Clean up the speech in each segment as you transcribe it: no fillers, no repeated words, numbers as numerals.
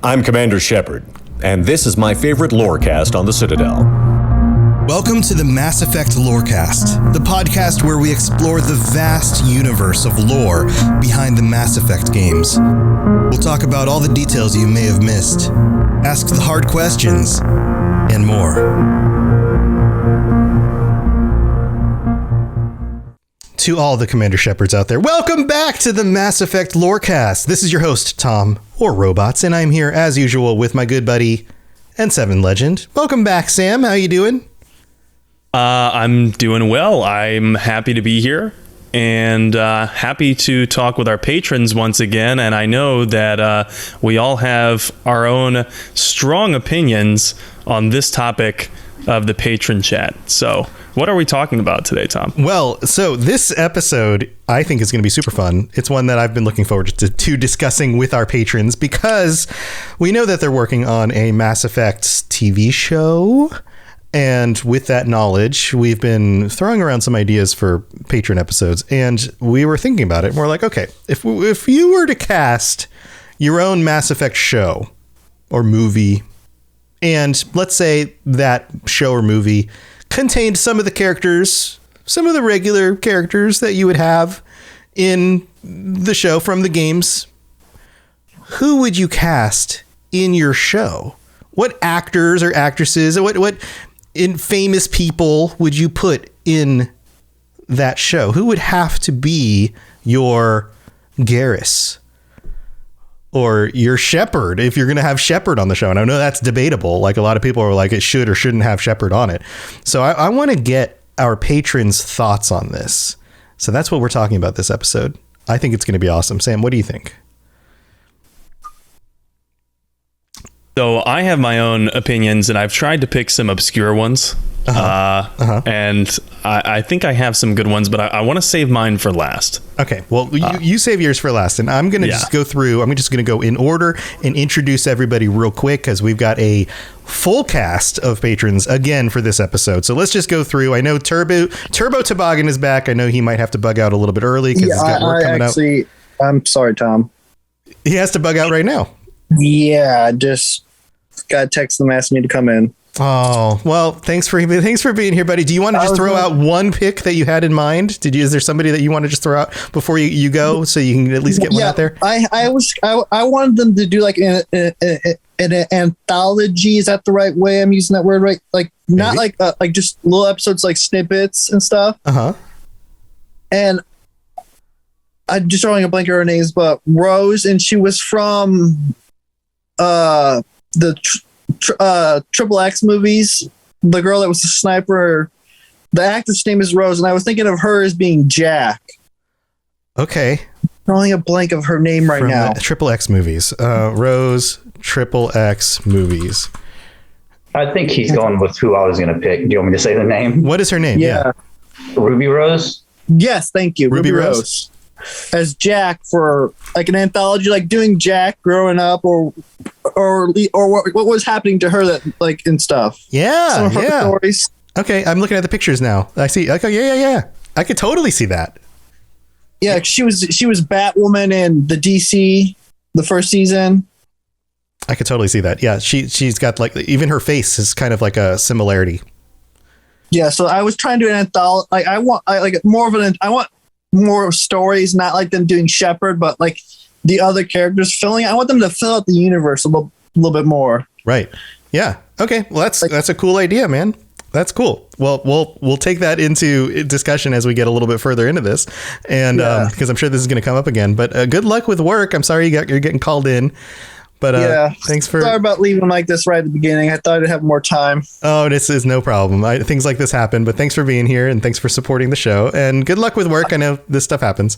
I'm Commander Shepard, and this is my favorite lorecast on the Citadel. Welcome to the Mass Effect Lorecast, the podcast where we explore the vast universe of lore behind the Mass Effect games. We'll talk about all the details you may have missed, ask the hard questions, and more. To all the Commander Shepards out there, welcome back to the Mass Effect Lorecast. This is your host, Tom, or Robots, and I'm here, as usual, with my good buddy and 7 Legend. Welcome back, Sam. How you doing? I'm doing well. I'm happy to be here and happy to talk with our patrons once again. And I know that we all have our own strong opinions on this topic of the patron chat. So what are we talking about today, Tom? Well, so this episode, I think, is going to be super fun. It's one that I've been looking forward to discussing with our patrons because we know that they're working on a Mass Effect TV show. And with that knowledge, we've been throwing around some ideas for patron episodes. And we were thinking about it. And we're like, okay, if you were to cast your own Mass Effect show or movie, and let's say that show or movie contained some of the characters, some of the regular characters that you would have in the show from the games, who would you cast in your show? What actors or actresses, what famous people would you put in that show? Who would have to be your Garrus or your Shepard if you're going to have Shepard on the show? And I know that's debatable. Like, a lot of people are like, it should or shouldn't have Shepard on it. So I want to get our patrons' thoughts on this. So that's what we're talking about this episode. I think it's going to be awesome. Sam, what do you think? So I have my own opinions, and I've tried to pick some obscure ones. And I think I have some good ones, but I want to save mine for last. Okay, well, you save yours for last, and I'm going to just go through. I'm just going to go in order and introduce everybody real quick because we've got a full cast of patrons again for this episode. So let's just go through. I know Turbo Toboggan is back. I know he might have to bug out a little bit early because he's got work coming out. I'm sorry, Tom. He has to bug out right now. Yeah, just got a text them asking me to come in. Oh, well, thanks for being here, buddy. Do you want to just throw out one pick that you had in mind? Is there somebody that you want to just throw out before you go so you can at least get one out there? I wanted them to do like an anthology. Is that the right way I'm using that word? Right? Like not like just little episodes, like snippets and stuff. And I'm just drawing a blank of her names, but Rose, and she was from the Triple X movies. The girl that was the sniper, the actress name is Rose, and I was thinking of her as being Jack. Okay, drawing a blank of her name right now. Triple X movies. Rose, Triple X movies. I think he's going with who I was going to pick. Do you want me to say the name? What is her name? Yeah. Ruby Rose. Yes, thank you. Ruby Rose as Jack for like an anthology, like doing Jack growing up or what was happening to her, that like and stuff. Yeah, some of her stories. Okay, I'm looking at the pictures now. I see. Okay, yeah. I could totally see that. Yeah, she was Batwoman in the DC, the first season. I could totally see that. Yeah, she's got like even her face is kind of like a similarity. Yeah, so I was trying to do an anthology. Like I want more stories, not like them doing Shepard, but like the other characters filling. I want them to fill out the universe a little bit more. Right. Yeah. Okay. Well, that's a cool idea, man. That's cool. Well, we'll take that into discussion as we get a little bit further into this, and because I'm sure this is going to come up again. But good luck with work. I'm sorry you're getting called in. But thanks for. Sorry about leaving like this right at the beginning. I thought I'd have more time. Oh, this is no problem. Things like this happen. But thanks for being here and thanks for supporting the show. And good luck with work. I know this stuff happens.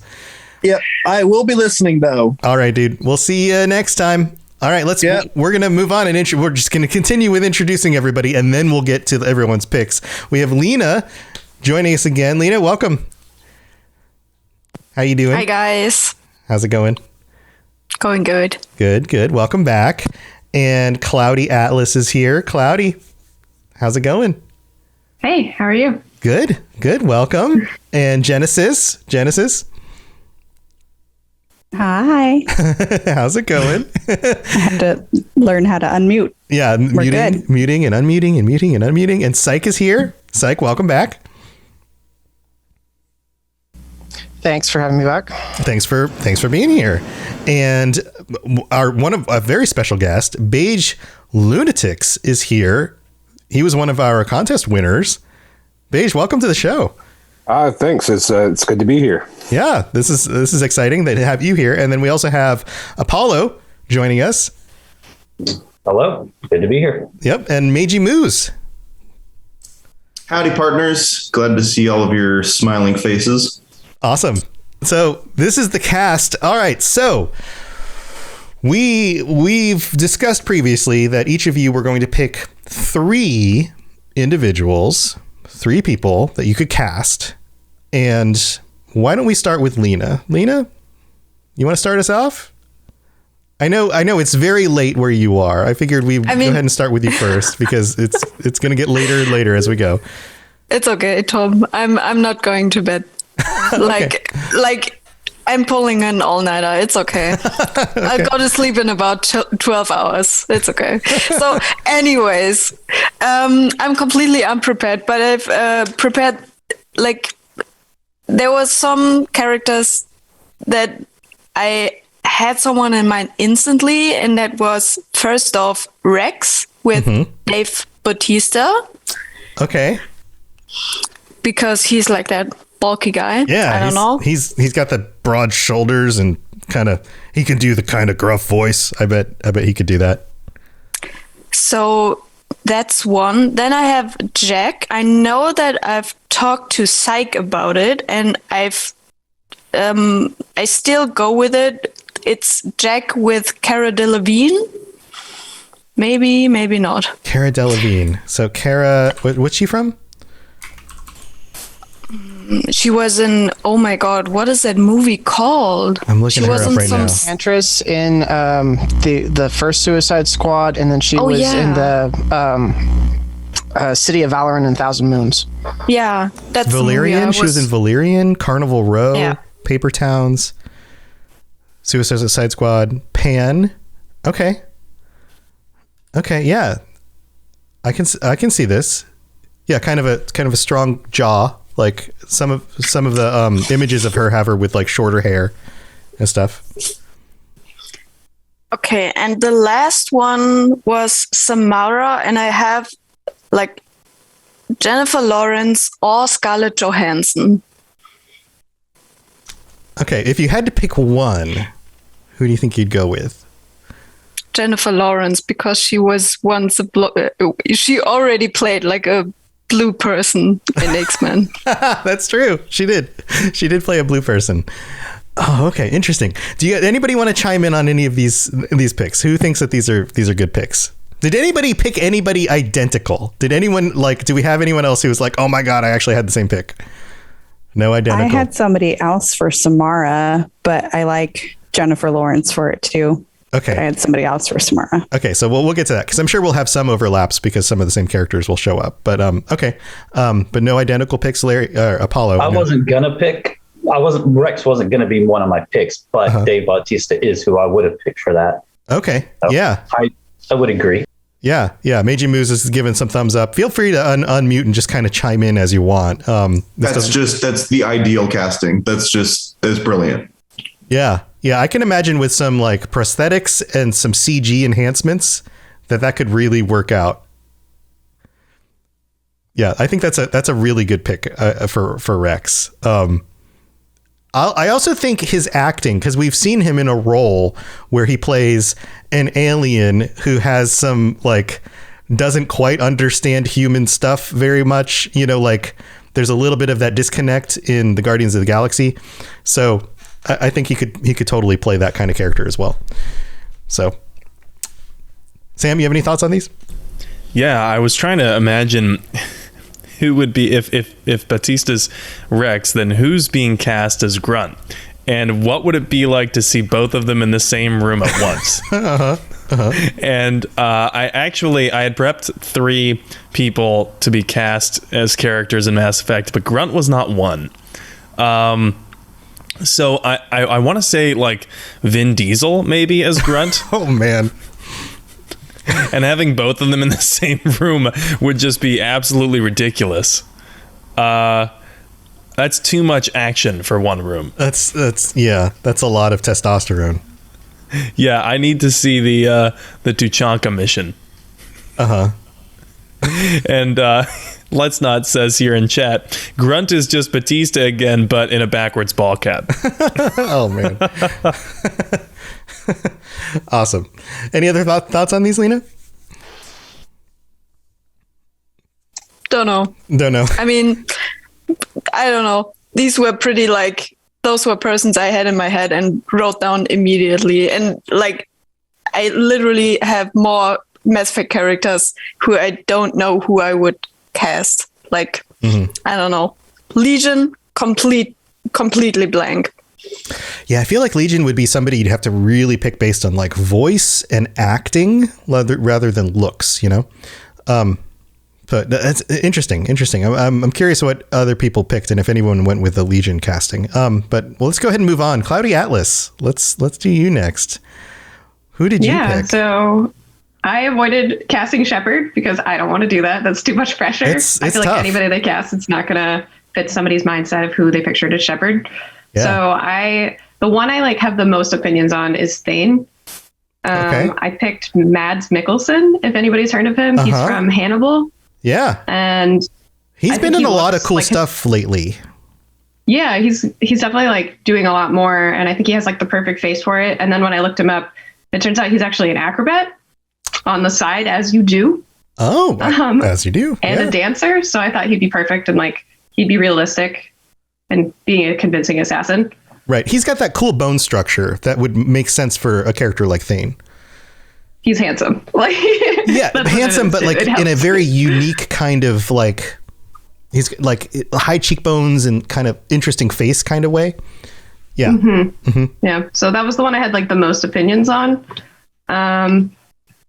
Yep, I will be listening though. All right, dude. We'll see you next time. All right, we're going to move on and we're just going to continue with introducing everybody, and then we'll get to everyone's picks. We have Lena joining us again. Lena, welcome. How you doing? Hi, guys. How's it going? Going good. Good. Welcome back. And Cloudy Atlas is here. Cloudy, how's it going? Hey, how are you? Good. Welcome. And Genesis. Hi. How's it going? I had to learn how to unmute. Yeah, muting and unmuting and muting and unmuting. And Psych is here. Psych, welcome back. Thanks for having me back. Thanks for being here. And a very special guest, Beige Lunatics, is here. He was one of our contest winners. Beige, welcome to the show. Thanks. It's good to be here. Yeah, this is exciting to have you here. And then we also have Apollo joining us. Hello. Good to be here. Yep, and Meiji Moose. Howdy, partners. Glad to see all of your smiling faces. Awesome. So this is the cast. All right. So we've discussed previously that each of you were going to pick 3 individuals, 3 people that you could cast. And why don't we start with Lena? Lena, you want to start us off? I know it's very late where you are. I figured go ahead and start with you first because it's going to get later and later as we go. It's okay, Tom. I'm not going to bed. Like I'm pulling an all-nighter. It's okay. I'll go to sleep in about 12 hours. It's okay. So anyways, I'm completely unprepared, but I've prepared, there was some characters that I had someone in mind instantly, and that was first off Wrex with Dave Bautista. Okay. Because he's like that bulky guy. Yeah, I don't know. He's got the broad shoulders and he can do the kind of gruff voice. I bet he could do that. So that's one. Then I have Jack. I know that I've talked to Psych about it, and I still go with it. It's Jack with Cara Delevingne. Maybe not. Cara Delevingne. So Cara, what's she from? She was in, oh my God, what is that movie called? I'm looking her up right now. Enchantress in the first Suicide Squad, and then she was in the City of Valor and 1,000 Moons. Yeah, that's Valerian. She was in Valerian, Carnival Row, Paper Towns, Suicide Squad, Pan. Okay, yeah, I can see this. Yeah, kind of a strong jaw. Like some of the images of her have her with like shorter hair and stuff. Okay, and the last one was Samara, and I have like Jennifer Lawrence or Scarlett Johansson. Okay, if you had to pick one, who do you think you'd go with? Jennifer Lawrence, because she was once she already played like a blue person in X-Men. That's true. She did play a blue person. Oh, okay. Interesting. Anybody want to chime in on any of these picks? Who thinks that these are good picks? Did anybody pick anybody identical? Did anyone do we have anyone else who was like, oh my God, I actually had the same pick? No identical. I had somebody else for Samara, but I like Jennifer Lawrence for it too. Okay. I had somebody else for Samara. Okay, so we'll get to that because I'm sure we'll have some overlaps because some of the same characters will show up. But okay, but no identical picks. Larry, Apollo. wasn't gonna pick. Wrex wasn't gonna be one of my picks, but Dave Bautista is who I would have picked for that. Okay. So yeah. I would agree. Yeah. Meiji Moose is giving some thumbs up. Feel free to unmute and just kind of chime in as you want. That's the ideal casting. That's brilliant. Yeah. I can imagine with some like prosthetics and some CG enhancements that could really work out. Yeah, I think that's a really good pick for Wrex. I also think his acting, because we've seen him in a role where he plays an alien who has some doesn't quite understand human stuff very much. There's a little bit of that disconnect in the Guardians of the Galaxy. So I think he could totally play that kind of character as well. So, Sam, you have any thoughts on these? Yeah, I was trying to imagine who would be if Batista's Wrex, then who's being cast as Grunt, and what would it be like to see both of them in the same room at once? And I had prepped 3 people to be cast as characters in Mass Effect, but Grunt was not one. So I want to say like Vin Diesel maybe as Grunt. Oh man. And having both of them in the same room would just be absolutely ridiculous. That's too much action for one room. That's a lot of testosterone. Yeah, I need to see the Tuchanka mission. And Let's Not says here in chat, Grunt is just Batista again, but in a backwards ball cap. Oh man. Awesome. Any other thoughts on these, Lena? Don't know. I mean, I don't know. These were pretty like, those were persons I had in my head and wrote down immediately. And like, I literally have more Mass Effect characters who I don't know who I would cast. Like, I don't know. Legion, completely blank. Yeah, I feel like Legion would be somebody you'd have to really pick based on like voice and acting rather than looks, you know? But that's interesting. I'm curious what other people picked and if anyone went with the Legion casting. But let's go ahead and move on. Cloudy Atlas, let's do you next. Who did you pick? Yeah, so I avoided casting Shepard because I don't want to do that. That's too much pressure. It's I feel tough. like anybody they cast, it's not going to fit somebody's mindset of who they pictured as Shepard. Yeah. So the one I like have the most opinions on is Thane. Okay. I picked Mads Mikkelsen, if anybody's heard of him. He's from Hannibal. Yeah. And he's been in a lot of cool like stuff lately. Yeah, he's definitely like doing a lot more, and I think he has like the perfect face for it. And then when I looked him up, it turns out he's actually an acrobat on the side, as you do. Oh, as you do. And a dancer. So I thought he'd be perfect and like he'd be realistic and being a convincing assassin. Right. He's got that cool bone structure that would make sense for a character like Thane. He's handsome. Like yeah, handsome, but like in a very unique kind of like, he's like high cheekbones and kind of interesting face kind of way. Yeah. Yeah. So that was the one I had like the most opinions on. And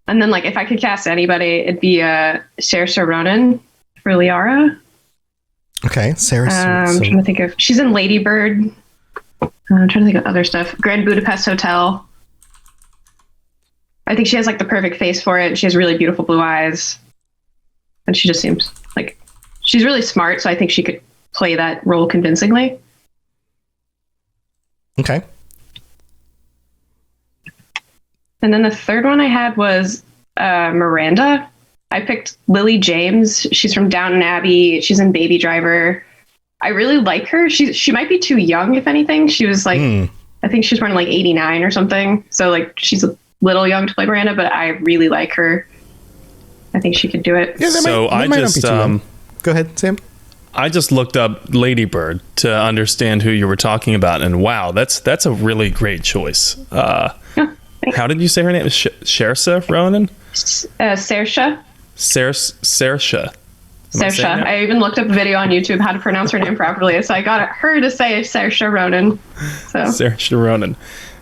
then like if I could cast anybody, it'd be Saoirse Ronan for Liara. Okay, Sarah. I'm trying to think of. She's in Lady Bird. I'm trying to think of other stuff. Grand Budapest Hotel. I think she has like the perfect face for it. She has really beautiful blue eyes, and she just seems like she's really smart. So I think she could play that role convincingly. Okay. And then the third one I had was Miranda. I picked Lily James. She's from Downton Abbey. She's in Baby Driver. I really like her. She might be too young, if anything. She was like, I think she's born in like 89 or something. So like she's a little young to play Miranda, but I really like her. I think she could do it. Yeah, go ahead, Sam. I just looked up Lady Bird to understand who you were talking about, and wow, that's a really great choice. How did you say her name? Saoirse Ronan? Saoirse. Saoirse. Saoirse. I even looked up a video on YouTube how to pronounce her name properly, so I got her to say Saoirse Ronan. So. Saoirse Ronan.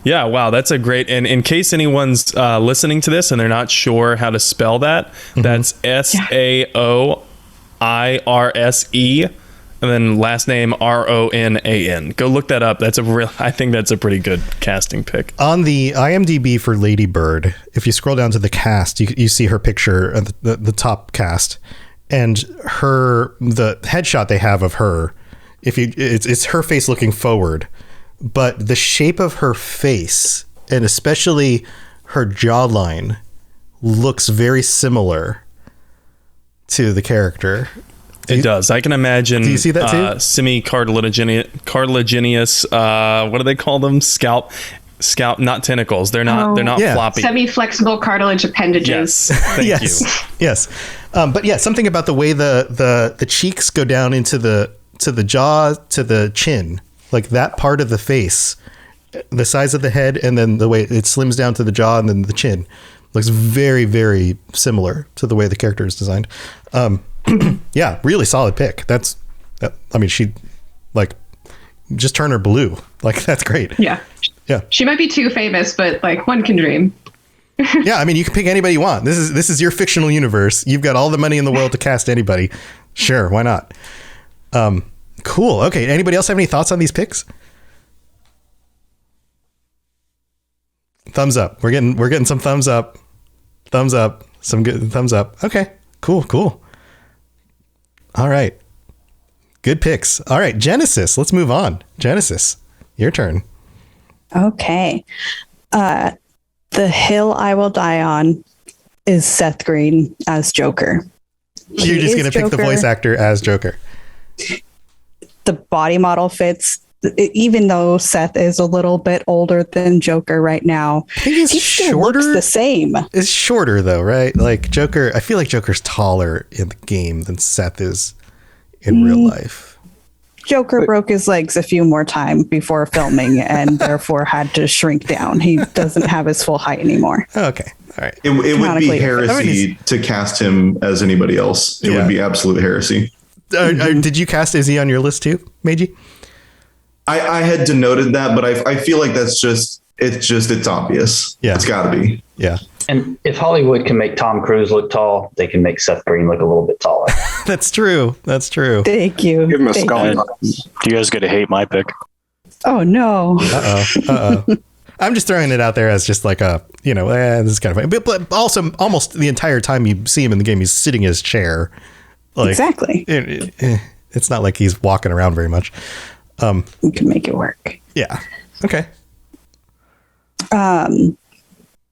Yeah, wow, that's a great. And in case anyone's listening to this and they're not sure how to spell that, that's Saoirse, and then last name Ronan. Go look that up. I think that's a pretty good casting pick. On the IMDb for Lady Bird, if you scroll down to the cast, you see her picture at the top cast, and the headshot they have of her. It's her face looking forward, but the shape of her face and especially her jawline looks very similar to the character. It does. I can imagine. Do you see that too? Cartilaginous. What do they call them? Scalp. Not tentacles. They're not. They're not floppy. Semi-flexible cartilage appendages. Yes. Thank you. Yes. But yeah, something about the way the cheeks go down into the jaw to the chin, like that part of the face, the size of the head, and then the way it slims down to the jaw and then the chin, looks very, very similar to the way the character is designed. Yeah, really solid pick. She like just turn her blue. Like that's great. Yeah. Yeah. She might be too famous, but like one can dream. Yeah, I mean you can pick anybody you want. This is your fictional universe. You've got all the money in the world to cast anybody. Sure, why not? Cool. Okay. Anybody else have any thoughts on these picks? Thumbs up. We're getting some thumbs up. Thumbs up. Some good thumbs up. Okay. Cool. All right. Good picks. All right, Genesis. Let's move on. Genesis, your turn. Okay. The hill I will die on is Seth Green as Joker. You're just going to pick the voice actor as Joker. The body model fits, even though Seth is a little bit older than Joker right now. I think he's shorter. Looks the same. It's shorter though, right? Like Joker, I feel like Joker's taller in the game than Seth is in real life. Joker broke his legs a few more times before filming and therefore had to shrink down. He doesn't have his full height anymore. Okay. All right. It would be heresy to cast him as anybody else. It would be absolute heresy. Did you cast Izzy on your list too, Meiji? I had denoted that, but I feel like it's obvious. Yeah. It's got to be. Yeah. And if Hollywood can make Tom Cruise look tall, they can make Seth Green look a little bit taller. That's true. Thank you. Give him a skull. Do you guys get to hate my pick? Oh, no. Uh-oh. I'm just throwing it out there as just like a, this is kind of funny. But also almost the entire time you see him in the game, he's sitting in his chair. Like, exactly. It's not like he's walking around very much. You can make it work. Yeah. Okay.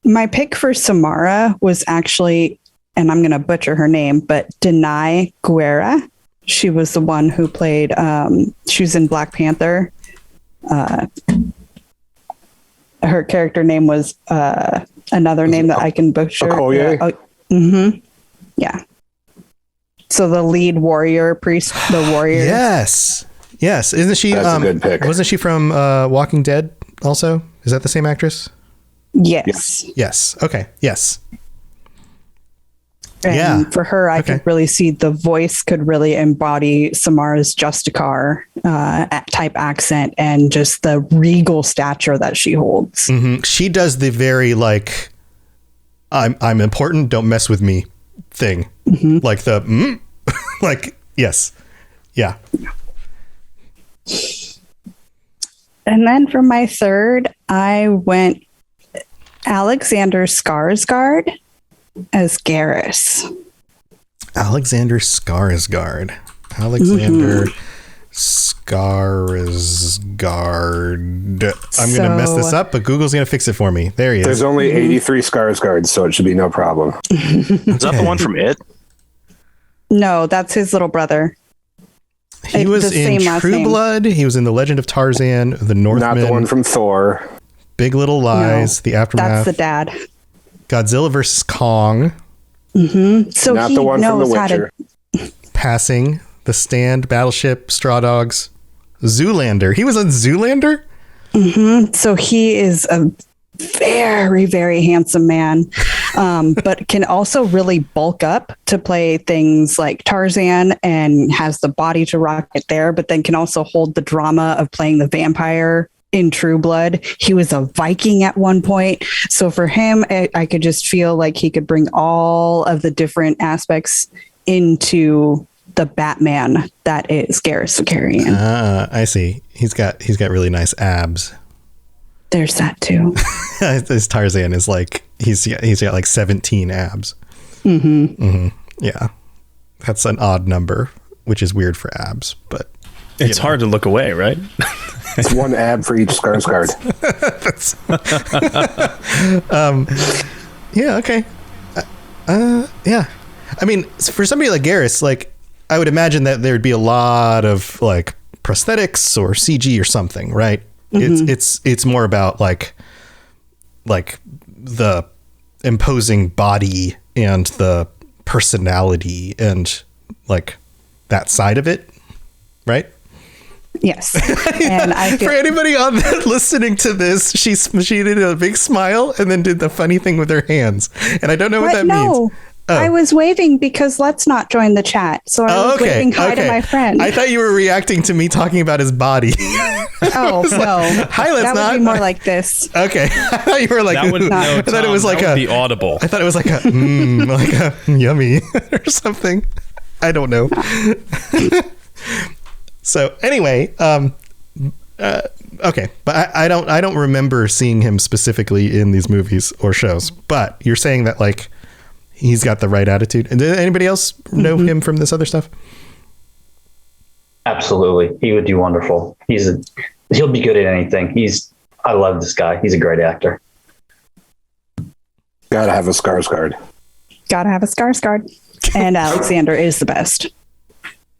My pick for Samara was actually, and I'm going to butcher her name, but Denai Guerra. She was the one who played, she was in Black Panther. Her character name was another name that I can butcher. Okoye? Yeah. So the lead warrior priest, the warrior. Yes. Isn't she? That's a good pick. Wasn't she from Walking Dead also? Is that the same actress? Yes. Okay. Yes. And for her, I could really see the voice could really embody Samara's Justicar type accent and just the regal stature that she holds. Mm-hmm. She does the very like, I'm important, don't mess with me thing. Mm-hmm. Like the, like, yes. Yeah. And then for my third, I went Alexander Skarsgård as Garrus. Alexander Skarsgård. I'm going to mess this up, but Google's going to fix it for me. There he is. There's only 83 Skarsgårds, so it should be no problem. Is that the one from It? No, that's his little brother. He was in True Blood. He was in The Legend of Tarzan, The Northman. Not the one from Thor. Big Little Lies, The Aftermath. That's the dad. Godzilla vs. Kong. Mm-hmm. So not the one from The Witcher. Passing, The Stand, Battleship, Straw Dogs, Zoolander. He was on Zoolander? Mm-hmm. So he is a very, very handsome man, but can also really bulk up to play things like Tarzan and has the body to rock it there, but then can also hold the drama of playing the vampire in True Blood. He was a Viking at one point. So for him, I could just feel like he could bring all of the different aspects into the Batman that is Garrus Vakarian. I see. He's got really nice abs. There's that too. This Tarzan is like he's got like 17 abs. Mm-hmm. Mm-hmm. Yeah, that's an odd number, which is weird for abs, but it's hard to look away, right? It's one ab for each Skarsgård. Yeah. Okay. Yeah. I mean, for somebody like Garrus, like I would imagine that there'd be a lot of like prosthetics or CG or something, right? Mm-hmm. It's more about like the imposing body and the personality and like that side of it, right? Yes. And I feel- for anybody on that listening to this, she did a big smile and then did the funny thing with her hands, and I don't know what that means. Oh. I was waving because Let's Not join the chat. So I was waving hi to my friend. I thought you were reacting to me talking about his body. Oh, no. Hi, Let's That Not. would be more like this. Okay. I thought you were like, that would, no, I thought it was like that would be audible. I thought it was like like a yummy or something. I don't know. So anyway, Okay, but I don't remember seeing him specifically in these movies or shows. But you're saying that like he's got the right attitude. And did anybody else know him from this other stuff? Absolutely, he would do wonderful. He'll be good at anything. I love this guy. He's a great actor. Gotta have a Skarsgård. Gotta have a Skarsgård. And Alexander is the best.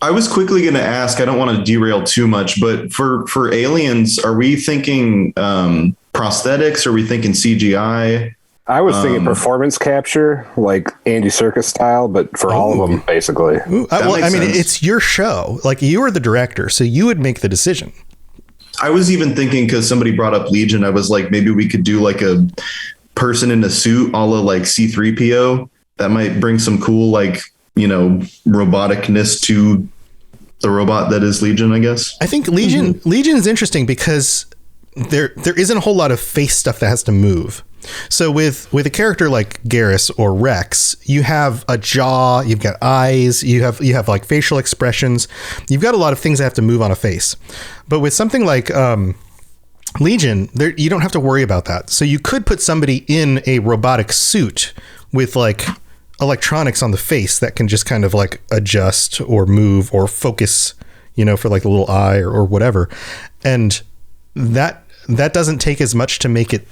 I was quickly going to ask, I don't want to derail too much, but for aliens, are we thinking prosthetics? Are we thinking CGI? I was thinking performance capture, like Andy Serkis style, but for all of them, basically. It's your show. Like, you are the director, so you would make the decision. I was even thinking, because somebody brought up Legion, I was like, maybe we could do like a person in a suit, a la like C-3PO. That might bring some cool, like, roboticness to the robot that is Legion, I guess. I think Legion is interesting because there isn't a whole lot of face stuff that has to move. So with a character like Garrus or Wrex, you have a jaw, you've got eyes, you have like facial expressions. You've got a lot of things that have to move on a face. But with something like Legion, you don't have to worry about that. So you could put somebody in a robotic suit with like electronics on the face that can just kind of like adjust or move or focus, for like a little eye or whatever. And that doesn't take as much to make it,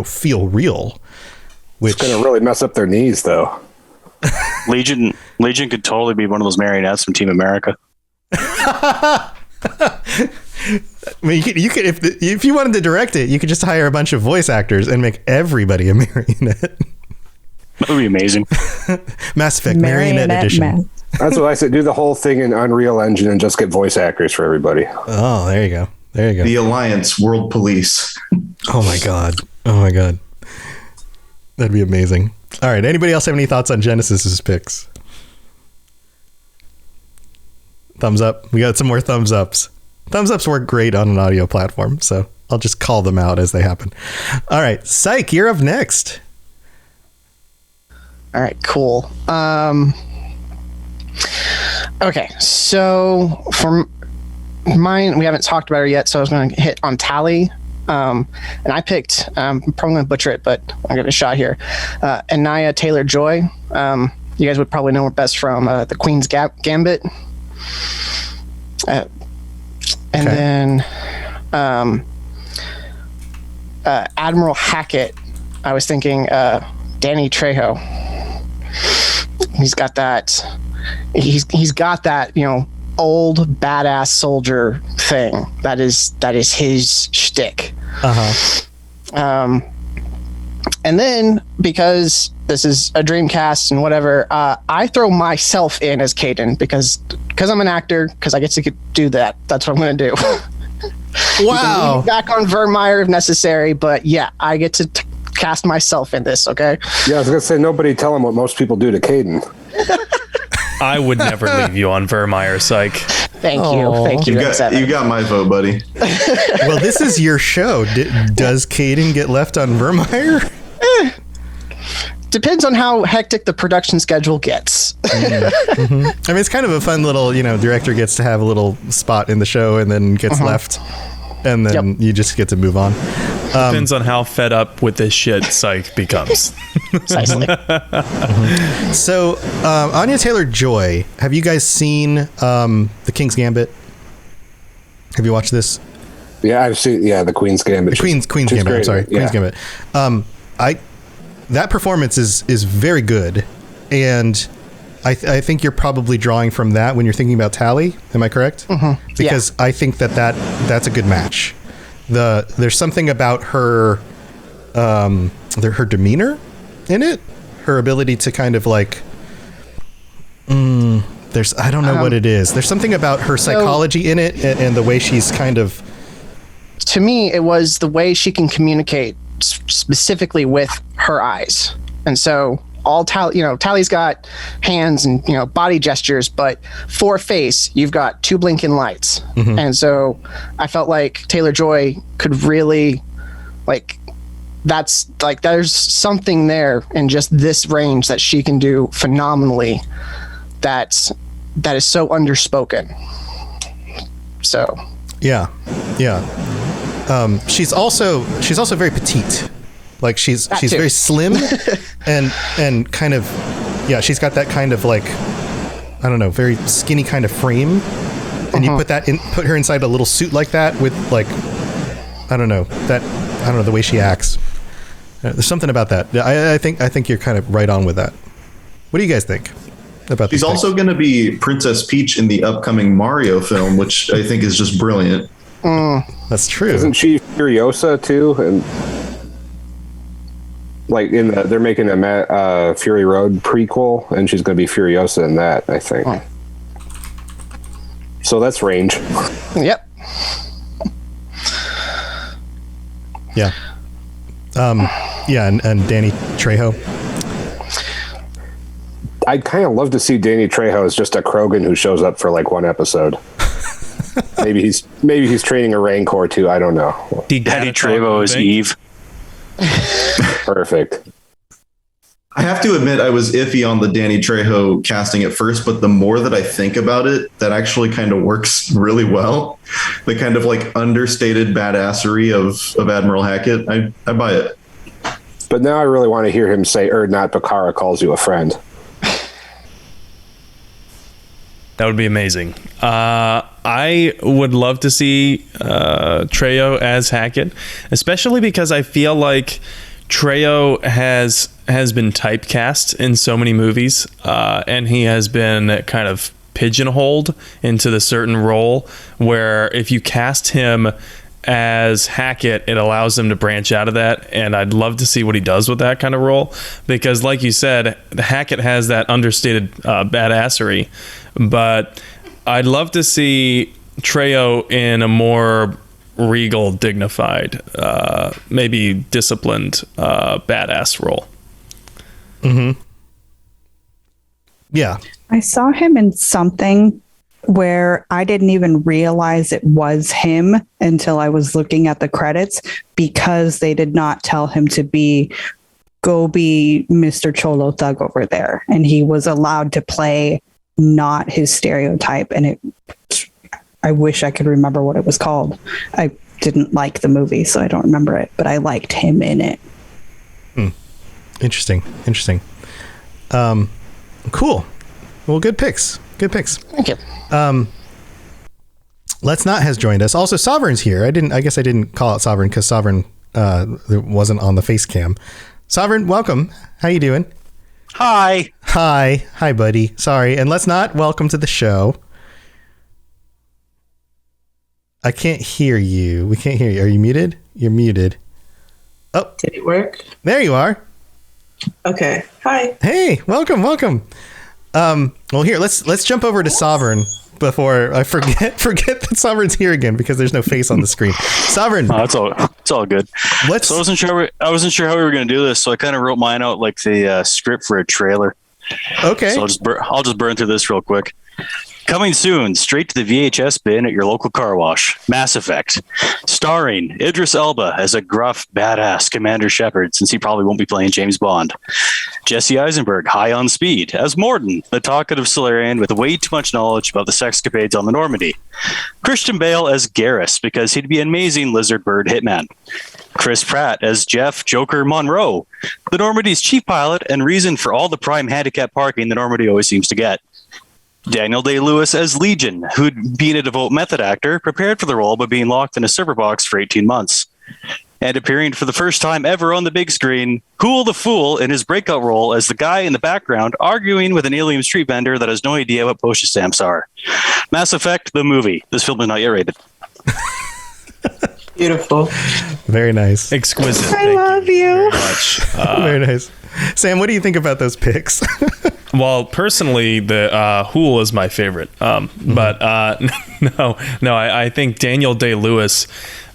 feel real. Which it's going to really mess up their knees, though. Legion could totally be one of those marionettes from Team America. I mean, you could if you wanted to direct it, you could just hire a bunch of voice actors and make everybody a marionette. That would be amazing. Mass Effect Marionette Edition. Man. That's what I said. Do the whole thing in Unreal Engine and just get voice actors for everybody. Oh, there you go. The Alliance World Police. Oh my god. That'd be amazing. All right. Anybody else have any thoughts on Genesis's picks? Thumbs up. We got some more thumbs ups. Thumbs ups work great on an audio platform, so I'll just call them out as they happen. All right. Psych, you're up next. All right, cool. Okay, so for mine, we haven't talked about her yet, so I was going to hit on Tali. And I picked, I'm probably going to butcher it, but I'll give it a shot here. Anaya Taylor-Joy. You guys would probably know her best from The Queen's Gambit. And then Admiral Hackett. I was thinking Danny Trejo. He's got that old badass soldier thing that is his shtick. And then, because this is a Dreamcast and whatever, I throw myself in as Caden because I'm an actor, because I get to do that. That's what I'm going to do. Wow. Back on Vermeer if necessary, but yeah, I get to cast myself in this. Okay. Yeah, I was going to say, nobody tell him what most people do to Caden. I would never leave you on Vermeer, Psych. Thank you. You got my vote, buddy. Well, this is your show. Does Caden get left on Vermeer? Depends on how hectic the production schedule gets. Mm-hmm. I mean, it's kind of a fun little, director gets to have a little spot in the show and then gets left. And then you just get to move on. Depends on how fed up with this shit Psych becomes. Precisely. So, Anya Taylor-Joy, have you guys seen The King's Gambit? Have you watched this? Yeah, I've seen. Yeah, The Queen's Gambit. Queen's Gambit. I'm sorry, yeah. Queen's Gambit. That performance is very good, and I think you're probably drawing from that when you're thinking about Tali. Am I correct? Mm-hmm. Because I think that's a good match. There's something about her demeanor in it, her ability to kind of like. I don't know what it is. There's something about her psychology in it, and the way she's kind of. To me, it was the way she can communicate specifically with her eyes, and so. Tali's got hands and, body gestures, but for face, you've got two blinking lights. Mm-hmm. And so I felt like Taylor-Joy could really, there's something there in just this range that she can do phenomenally that is so underspoken. So. Yeah. she's also very petite. Like she's very slim and kind of, yeah, she's got that kind of like, I don't know, very skinny kind of frame. And you put her inside a little suit like that with like, I don't know, the way she acts. There's something about that. I think you're kind of right on with that. What do you guys think about She's also going to be Princess Peach in the upcoming Mario film, which I think is just brilliant. That's true. Isn't she Furiosa too? And like they're making a Fury Road prequel, and she's going to be Furiosa in that, I think. So that's range. Yep. Yeah. And Danny Trejo. I'd kind of love to see Danny Trejo as just a Krogan who shows up for like one episode. maybe he's training a Rancor too. I don't know. Danny Trejo is Eve. Perfect. I have to admit, I was iffy on the Danny Trejo casting at first, but the more that I think about it, that actually kind of works really well. The kind of like understated badassery of Admiral Hackett. I buy it. But now I really want to hear him say, Erdnot Bakara calls you a friend. That would be amazing. I would love to see Trejo as Hackett, especially because I feel like Trejo has been typecast in so many movies, and he has been kind of pigeonholed into the certain role where if you cast him as Hackett, it allows him to branch out of that, and I'd love to see what he does with that kind of role, because like you said, Hackett has that understated badassery, but I'd love to see Trejo in a more regal, dignified, maybe disciplined badass role. Yeah. I saw him in something where I didn't even realize it was him until I was looking at the credits, because they did not tell him to go be Mr. Cholo Thug over there. And he was allowed to play not his stereotype. And I wish I could remember what it was called. I didn't like the movie, so I don't remember it, but I liked him in it. Interesting. Cool. Well, good picks. Thank you. Let's Not has joined us. Also, Sovereign's here. I guess I didn't call out Sovereign because Sovereign wasn't on the face cam. Sovereign, welcome. How you doing? Hi, buddy. Sorry. And Let's Not, welcome to the show. I can't hear you. We can't hear you. Are you muted? You're muted. Oh, did it work? There you are. Okay. Hi. Hey, welcome. Well, here, let's jump over to Sovereign before I forget that Sovereign's here again, because there's no face on the screen. Sovereign. Oh, it's all good. So I wasn't sure how we were going to do this, so I kind of wrote mine out like the script for a trailer. Okay. So I'll just burn through this real quick. Coming soon, straight to the VHS bin at your local car wash. Mass Effect. Starring Idris Elba as a gruff, badass Commander Shepard, since he probably won't be playing James Bond. Jesse Eisenberg, high on speed, as Morden, the talkative Solarian with way too much knowledge about the sexcapades on the Normandy. Christian Bale as Garrus, because he'd be an amazing lizard bird hitman. Chris Pratt as Jeff Joker Monroe, the Normandy's chief pilot and reason for all the prime handicap parking the Normandy always seems to get. Daniel Day-Lewis as Legion, who'd been a devout method actor, prepared for the role by being locked in a server box for 18 months. And appearing for the first time ever on the big screen, Hool the Fool in his breakout role as the guy in the background arguing with an alien street vendor that has no idea what postage stamps are. Mass Effect, the movie. This film is not yet rated. Beautiful. Very nice. Exquisite. I love you. Very much. Very nice. Sam, what do you think about those picks? Well, personally, the Hool is my favorite. But I think Daniel Day-Lewis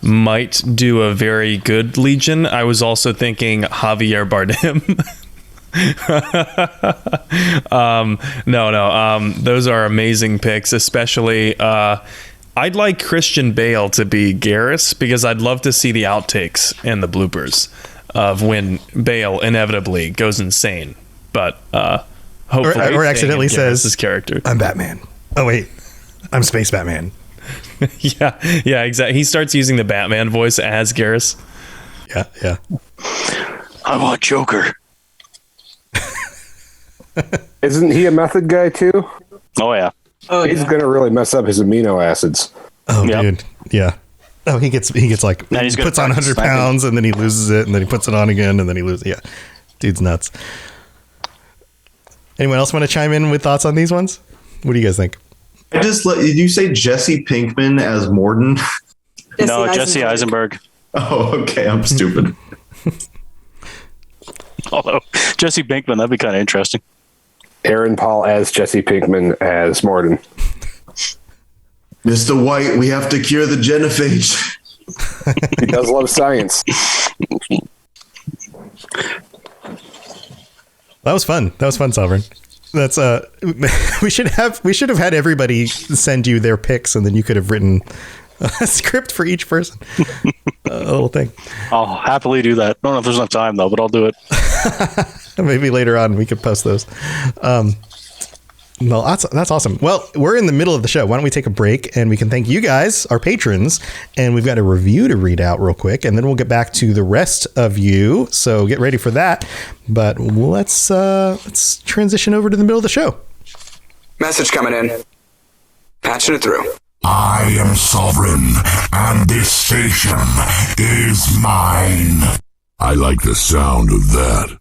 might do a very good Legion. I was also thinking Javier Bardem. Those are amazing picks, especially I'd like Christian Bale to be Garrus, because I'd love to see the outtakes and the bloopers of when Bale inevitably goes insane, but hopefully or accidentally says his character, "I'm Batman." Oh wait, I'm Space Batman. Yeah, exactly. He starts using the Batman voice as Garrus. Yeah. I want Joker. Isn't he a method guy too? Oh yeah. Oh, He's gonna really mess up his amino acids. Oh, dude. Yeah. Oh, he gets like, And he's he puts on 100 pounds and then he loses it and then he puts it on again and then he loses. Yeah. Dude's nuts. Anyone else want to chime in with thoughts on these ones? What do you guys think? Did you say Jesse Pinkman as Morden? Jesse Eisenberg. Oh, okay. I'm stupid. Although Jesse Pinkman, that'd be kind of interesting. Aaron Paul as Jesse Pinkman as Morden. Mr. White, we have to cure the genophage. He does love science. That was fun, Sovereign. That's we should have had everybody send you their picks and then you could have written a script for each person. A little thing. I'll happily do that. I don't know if there's enough time though, but I'll do it. Maybe later on we could post those. Well, that's awesome. Well, we're in the middle of the show. Why don't we take a break and we can thank you guys, our patrons, and we've got a review to read out real quick, and then we'll get back to the rest of you. So get ready for that. But let's transition over to the middle of the show. Message coming in. Patching it through. I am sovereign, and this station is mine. I like the sound of that.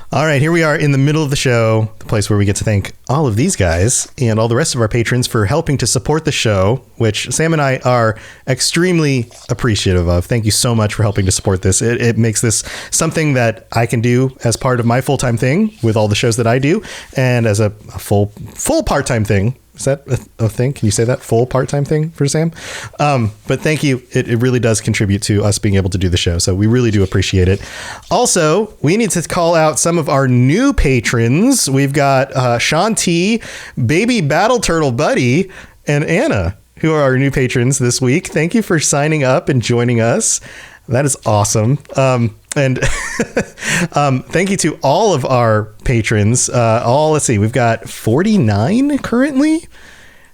All right, here we are in the middle of the show, the place where we get to thank all of these guys and all the rest of our patrons for helping to support the show, which Sam and I are extremely appreciative of. Thank you so much for helping to support this. It makes this something that I can do as part of my full-time thing with all the shows that I do, and as a full part-time thing. Is that a thing? Can you say that? Full part-time thing for Sam? But thank you. It really does contribute to us being able to do the show. So we really do appreciate it. Also, we need to call out some of our new patrons. We've got Sean T, Baby Battle Turtle Buddy, and Anna, who are our new patrons this week. Thank you for signing up and joining us. That is awesome. And thank you to all of our patrons. Let's see, we've got 49 currently.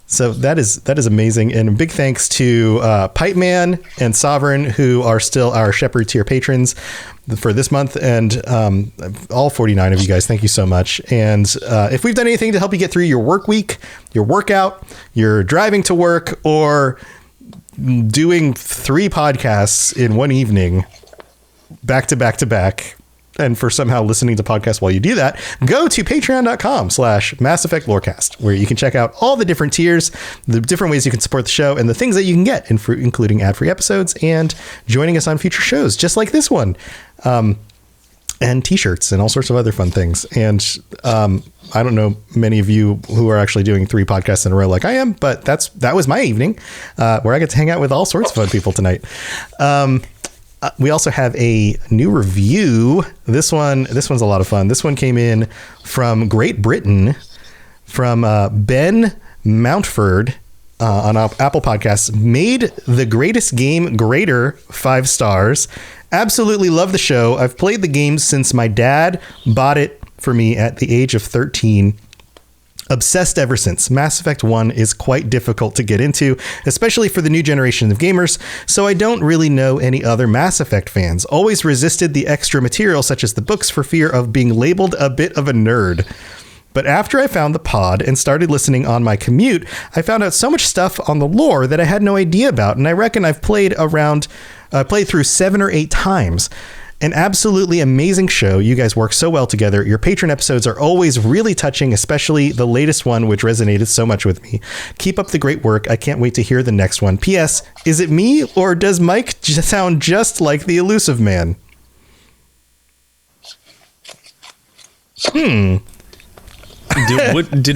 So that is amazing. And a big thanks to Pipe Man and Sovereign, who are still our Shepard tier patrons for this month. And all 49 of you guys, thank you so much. And if we've done anything to help you get through your work week, your workout, your driving to work, or doing 3 podcasts in one evening, back to back to back, and for somehow listening to podcasts while you do that, go to patreon.com/Mass Effect Lorecast, where you can check out all the different tiers, the different ways you can support the show, and the things that you can get, including ad-free episodes and joining us on future shows, just like this one, and t-shirts and all sorts of other fun things. And I don't know many of you who are actually doing 3 podcasts in a row like I am, but that was my evening where I get to hang out with all sorts of fun people tonight. We also have a new review. This one's a lot of fun. This one came in from Great Britain, from Ben Mountford on Apple Podcasts. Made the greatest game greater, 5 stars. Absolutely love the show. I've played the game since my dad bought it for me at the age of 13. Obsessed ever since. Mass Effect 1 is quite difficult to get into, especially for the new generation of gamers, so I don't really know any other Mass Effect fans. Always resisted the extra material such as the books for fear of being labeled a bit of a nerd. But after I found the pod and started listening on my commute, I found out so much stuff on the lore that I had no idea about, and I reckon I've played through 7 or 8 times. An absolutely amazing show. You guys work so well together. Your patron episodes are always really touching, especially the latest one, which resonated so much with me. Keep up the great work. I can't wait to hear the next one. P.S. Is it me, or does Mike sound just like the Elusive Man? Did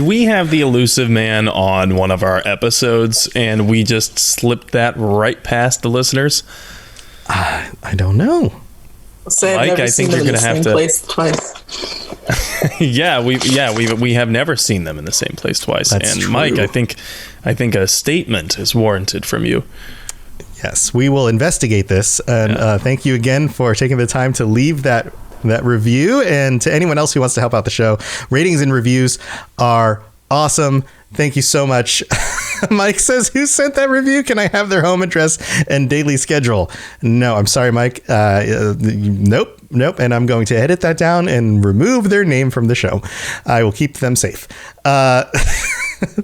we have the Elusive Man on one of our episodes and we just slipped that right past the listeners? I don't know. Mike, I think you're going to have to. Place twice. we have never seen them in the same place twice. That's and true. Mike, I think a statement is warranted from you. Yes, we will investigate this. And thank you again for taking the time to leave that review. And to anyone else who wants to help out the show, ratings and reviews are awesome. Thank you so much. Mike says, who sent that review? Can I have their home address and daily schedule? No, I'm sorry, Mike. Nope. And I'm going to edit that down and remove their name from the show. I will keep them safe.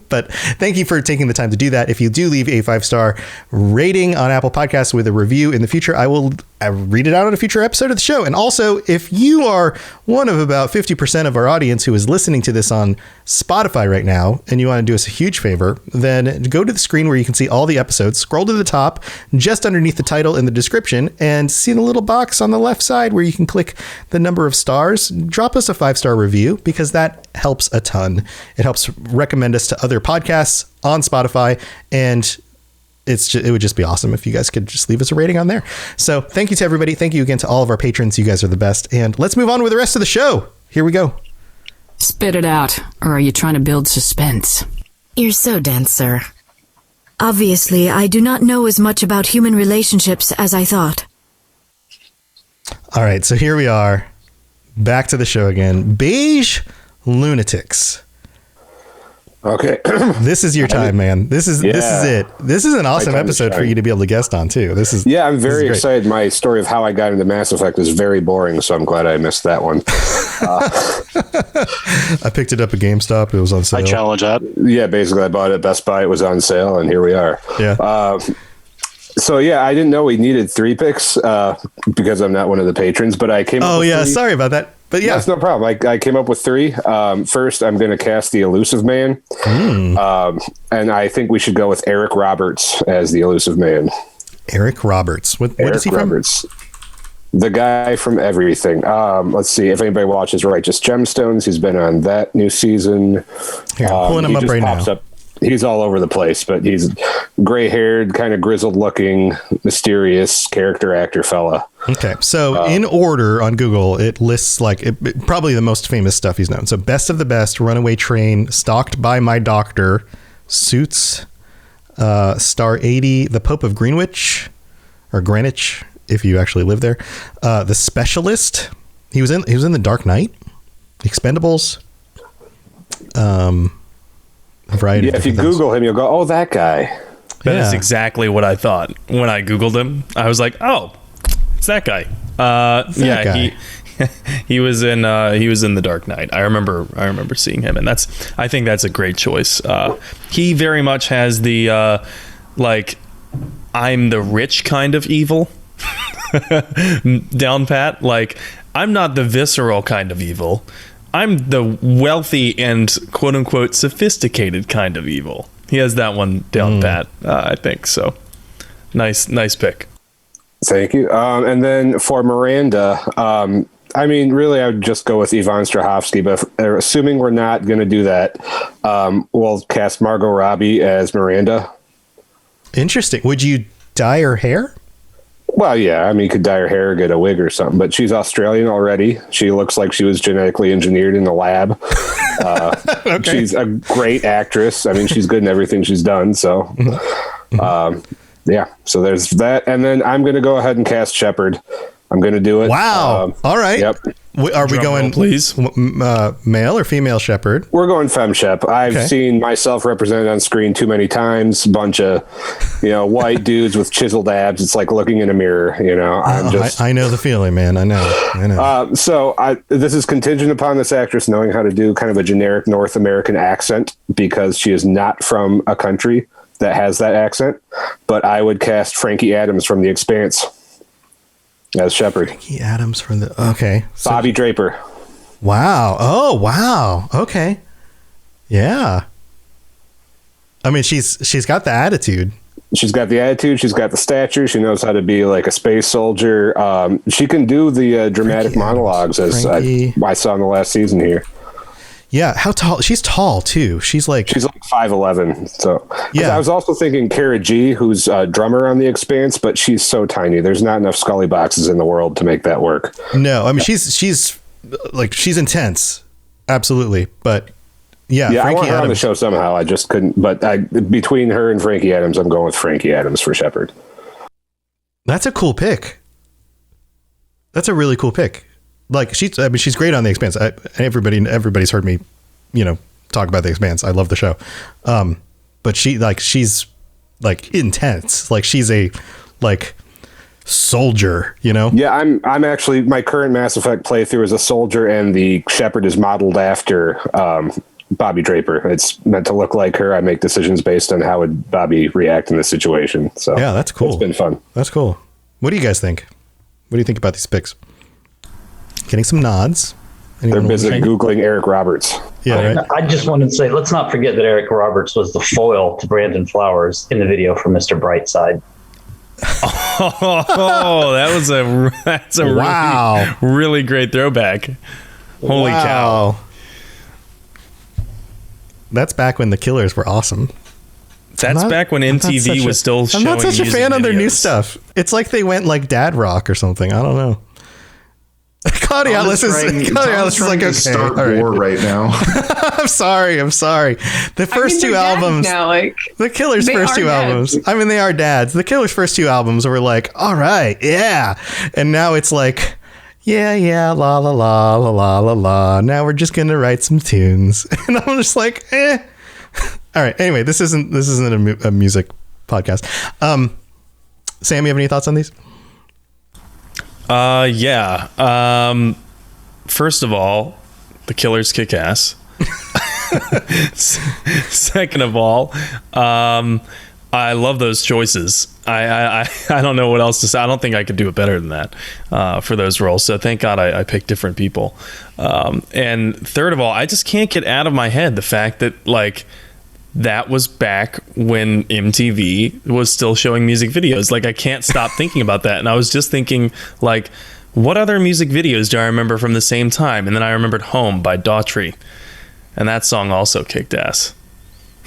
But thank you for taking the time to do that. If you do leave a 5-star rating on Apple Podcasts with a review in the future, I will read it out on a future episode of the show. And also, if you are one of about 50% of our audience who is listening to this on Spotify right now, and you want to do us a huge favor, then go to the screen where you can see all the episodes, scroll to the top, just underneath the title in the description, and see the little box on the left side where you can click the number of stars. Drop us a 5-star review, because that helps a ton. It helps recommend us to other podcasts on Spotify, and it would just be awesome if you guys could just leave us a rating on there. So thank you to everybody. Thank you again to all of our patrons. You guys are the best. And let's move on with the rest of the show. Here we go. Spit it out, or are you trying to build suspense? You're so dense, sir. Obviously, I do not know as much about human relationships as I thought. All right, so here we are. Back to the show again. Beige Lunatics. Okay. This is your time, man. This is it. This is an awesome episode for you to be able to guest on too. I'm very excited. My story of how I got into Mass Effect is very boring, so I'm glad I missed that one. I picked it up at GameStop. It was on sale. I challenge that. Yeah, basically I bought it at Best Buy. It was on sale, and here we are. Yeah. So I didn't know we needed 3 picks because I'm not one of the patrons, but I came up with 3. Sorry about that. But yeah, that's no problem. I came up with 3. First, I'm going to cast the Elusive Man. And I think we should go with Eric Roberts as the Elusive Man. Eric Roberts. What is he Roberts. From? The guy from everything. Let's see if anybody watches Righteous Gemstones. He's been on that new season. Here, I'm pulling him up right now. He's all over the place, but he's gray-haired, kind of grizzled-looking, mysterious character actor fella. Okay, so in order on Google, it lists probably the most famous stuff he's known. So Best of the Best, Runaway Train, Stalked by My Doctor, Suits, Star 80, The Pope of Greenwich, or Greenwich, if you actually live there. The Specialist. He was in The Dark Knight, Expendables. If you Google him, you'll go, oh, that guy. That is exactly what I thought when I Googled him. I was like, oh, it's that guy. He was in The Dark Knight. I remember seeing him, and I think that's a great choice. He very much has the I'm the rich kind of evil down pat. Like, I'm not the visceral kind of evil. I'm the wealthy and quote unquote sophisticated kind of evil. He has that one down pat, I think. So nice pick. Thank you. And then for Miranda, really, I would just go with Yvonne Strahovski, but assuming we're not going to do that, we'll cast Margot Robbie as Miranda. Interesting. Would you dye her hair? Well, yeah. You could dye her hair or get a wig or something, but she's Australian already. She looks like she was genetically engineered in the lab. Okay. She's a great actress. She's good in everything she's done. So, so there's that. And then I'm going to go ahead and cast Shepard. I'm going to do it. Wow. All right. Yep. Are we going, please? Male or female Shepard? We're going femme Shep. I've seen myself represented on screen too many times. Bunch of, white dudes with chiseled abs. It's like looking in a mirror. I know the feeling, man. I know. This is contingent upon this actress knowing how to do kind of a generic North American accent, because she is not from a country that has that accent. But I would cast Frankie Adams from The Expanse as Shepard. Frankie Adams from okay. So, Bobby Draper. Wow. Oh, wow. Okay. Yeah. She's got the attitude. She's got the attitude. She's got the stature. She knows how to be like a space soldier. She can do the dramatic monologues, as I saw in the last season here. Yeah, how tall? She's tall too. She's like 5'11". So yeah, I was also thinking Kara G, who's a drummer on The Expanse, but she's so tiny. There's not enough Scully boxes in the world to make that work. No, she's intense, absolutely. But yeah, Frankie I want her Adams on the show somehow. I just couldn't. But between her and Frankie Adams, I'm going with Frankie Adams for Shepard. That's a cool pick. That's a really cool pick. She's great on The Expanse. Everybody's heard me, talk about The Expanse. I love the show. But she's like intense. Like she's a like soldier, you know? Yeah, I'm actually, my current Mass Effect playthrough is a soldier, and the Shepard is modeled after Bobby Draper. It's meant to look like her. I make decisions based on how would Bobby react in this situation. So yeah, that's cool. It's been fun. That's cool. What do you guys think? What do you think about these picks? Getting some nods. They're busy Googling Eric Roberts. Yeah, right? I just wanted to say, let's not forget that Eric Roberts was the foil to Brandon Flowers in the video for Mr. Brightside. Oh, that's a wow. really great throwback. Holy cow. That's back when the Killers were awesome. That's back when MTV was still showing. I'm not such a fan of their new stuff. It's like they went like dad rock or something. I don't know. Claudia Atlas is like, okay, start war right now. I'm sorry. The first two albums, now, like, the Killers' first two albums. I mean, they are dads. The Killers' first two albums were like, all right, yeah, and now it's like, yeah, la la la la la la la. Now we're just gonna write some tunes, and I'm just like, eh. All right. Anyway, this isn't a music podcast. Sam, you have any thoughts on these? Yeah. First of all, the Killers kick ass. Second of all, I love those choices. I don't know what else to say. I don't think I could do it better than that for those roles. So thank God I picked different people. And third of all, I just can't get out of my head the fact that like that was back when MTV was still showing music videos. Like I can't stop thinking about that. And I was just thinking like, what other music videos do I remember from the same time? And then I remembered Home by Daughtry. And that song also kicked ass.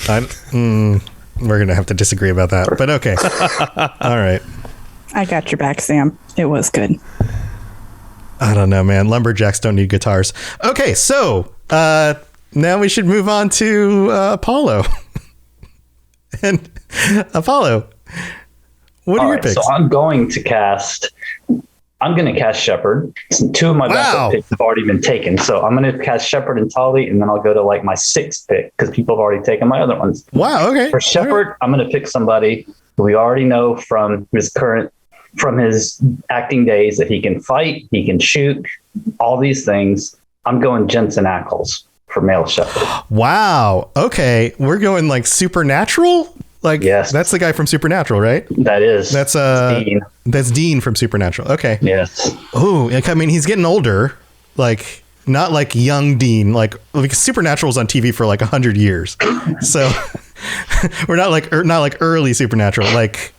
We're going to have to disagree about that, but okay. All right. I got your back, Sam. It was good. I don't know, man. Lumberjacks don't need guitars. Okay, so now we should move on to Apollo. And Apollo, what are your picks? So I'm going to cast Shepard. Two of my backup picks have already been taken. So I'm going to cast Shepard and Tali, and then I'll go to like my sixth pick because people have already taken my other ones. Wow, okay. For Shepard, I'm going to pick somebody who we already know from his acting days that he can fight, he can shoot, all these things. I'm going Jensen Ackles for male Shepard. Wow. Okay. We're going like Supernatural? Like, yes. That's the guy from Supernatural, right? That is. That's Dean. That's Dean from Supernatural. Okay. Yes. Oh, I mean, he's getting older. Like, not like young Dean. Like Supernatural was on TV for like 100 years. So we're not like early Supernatural. Like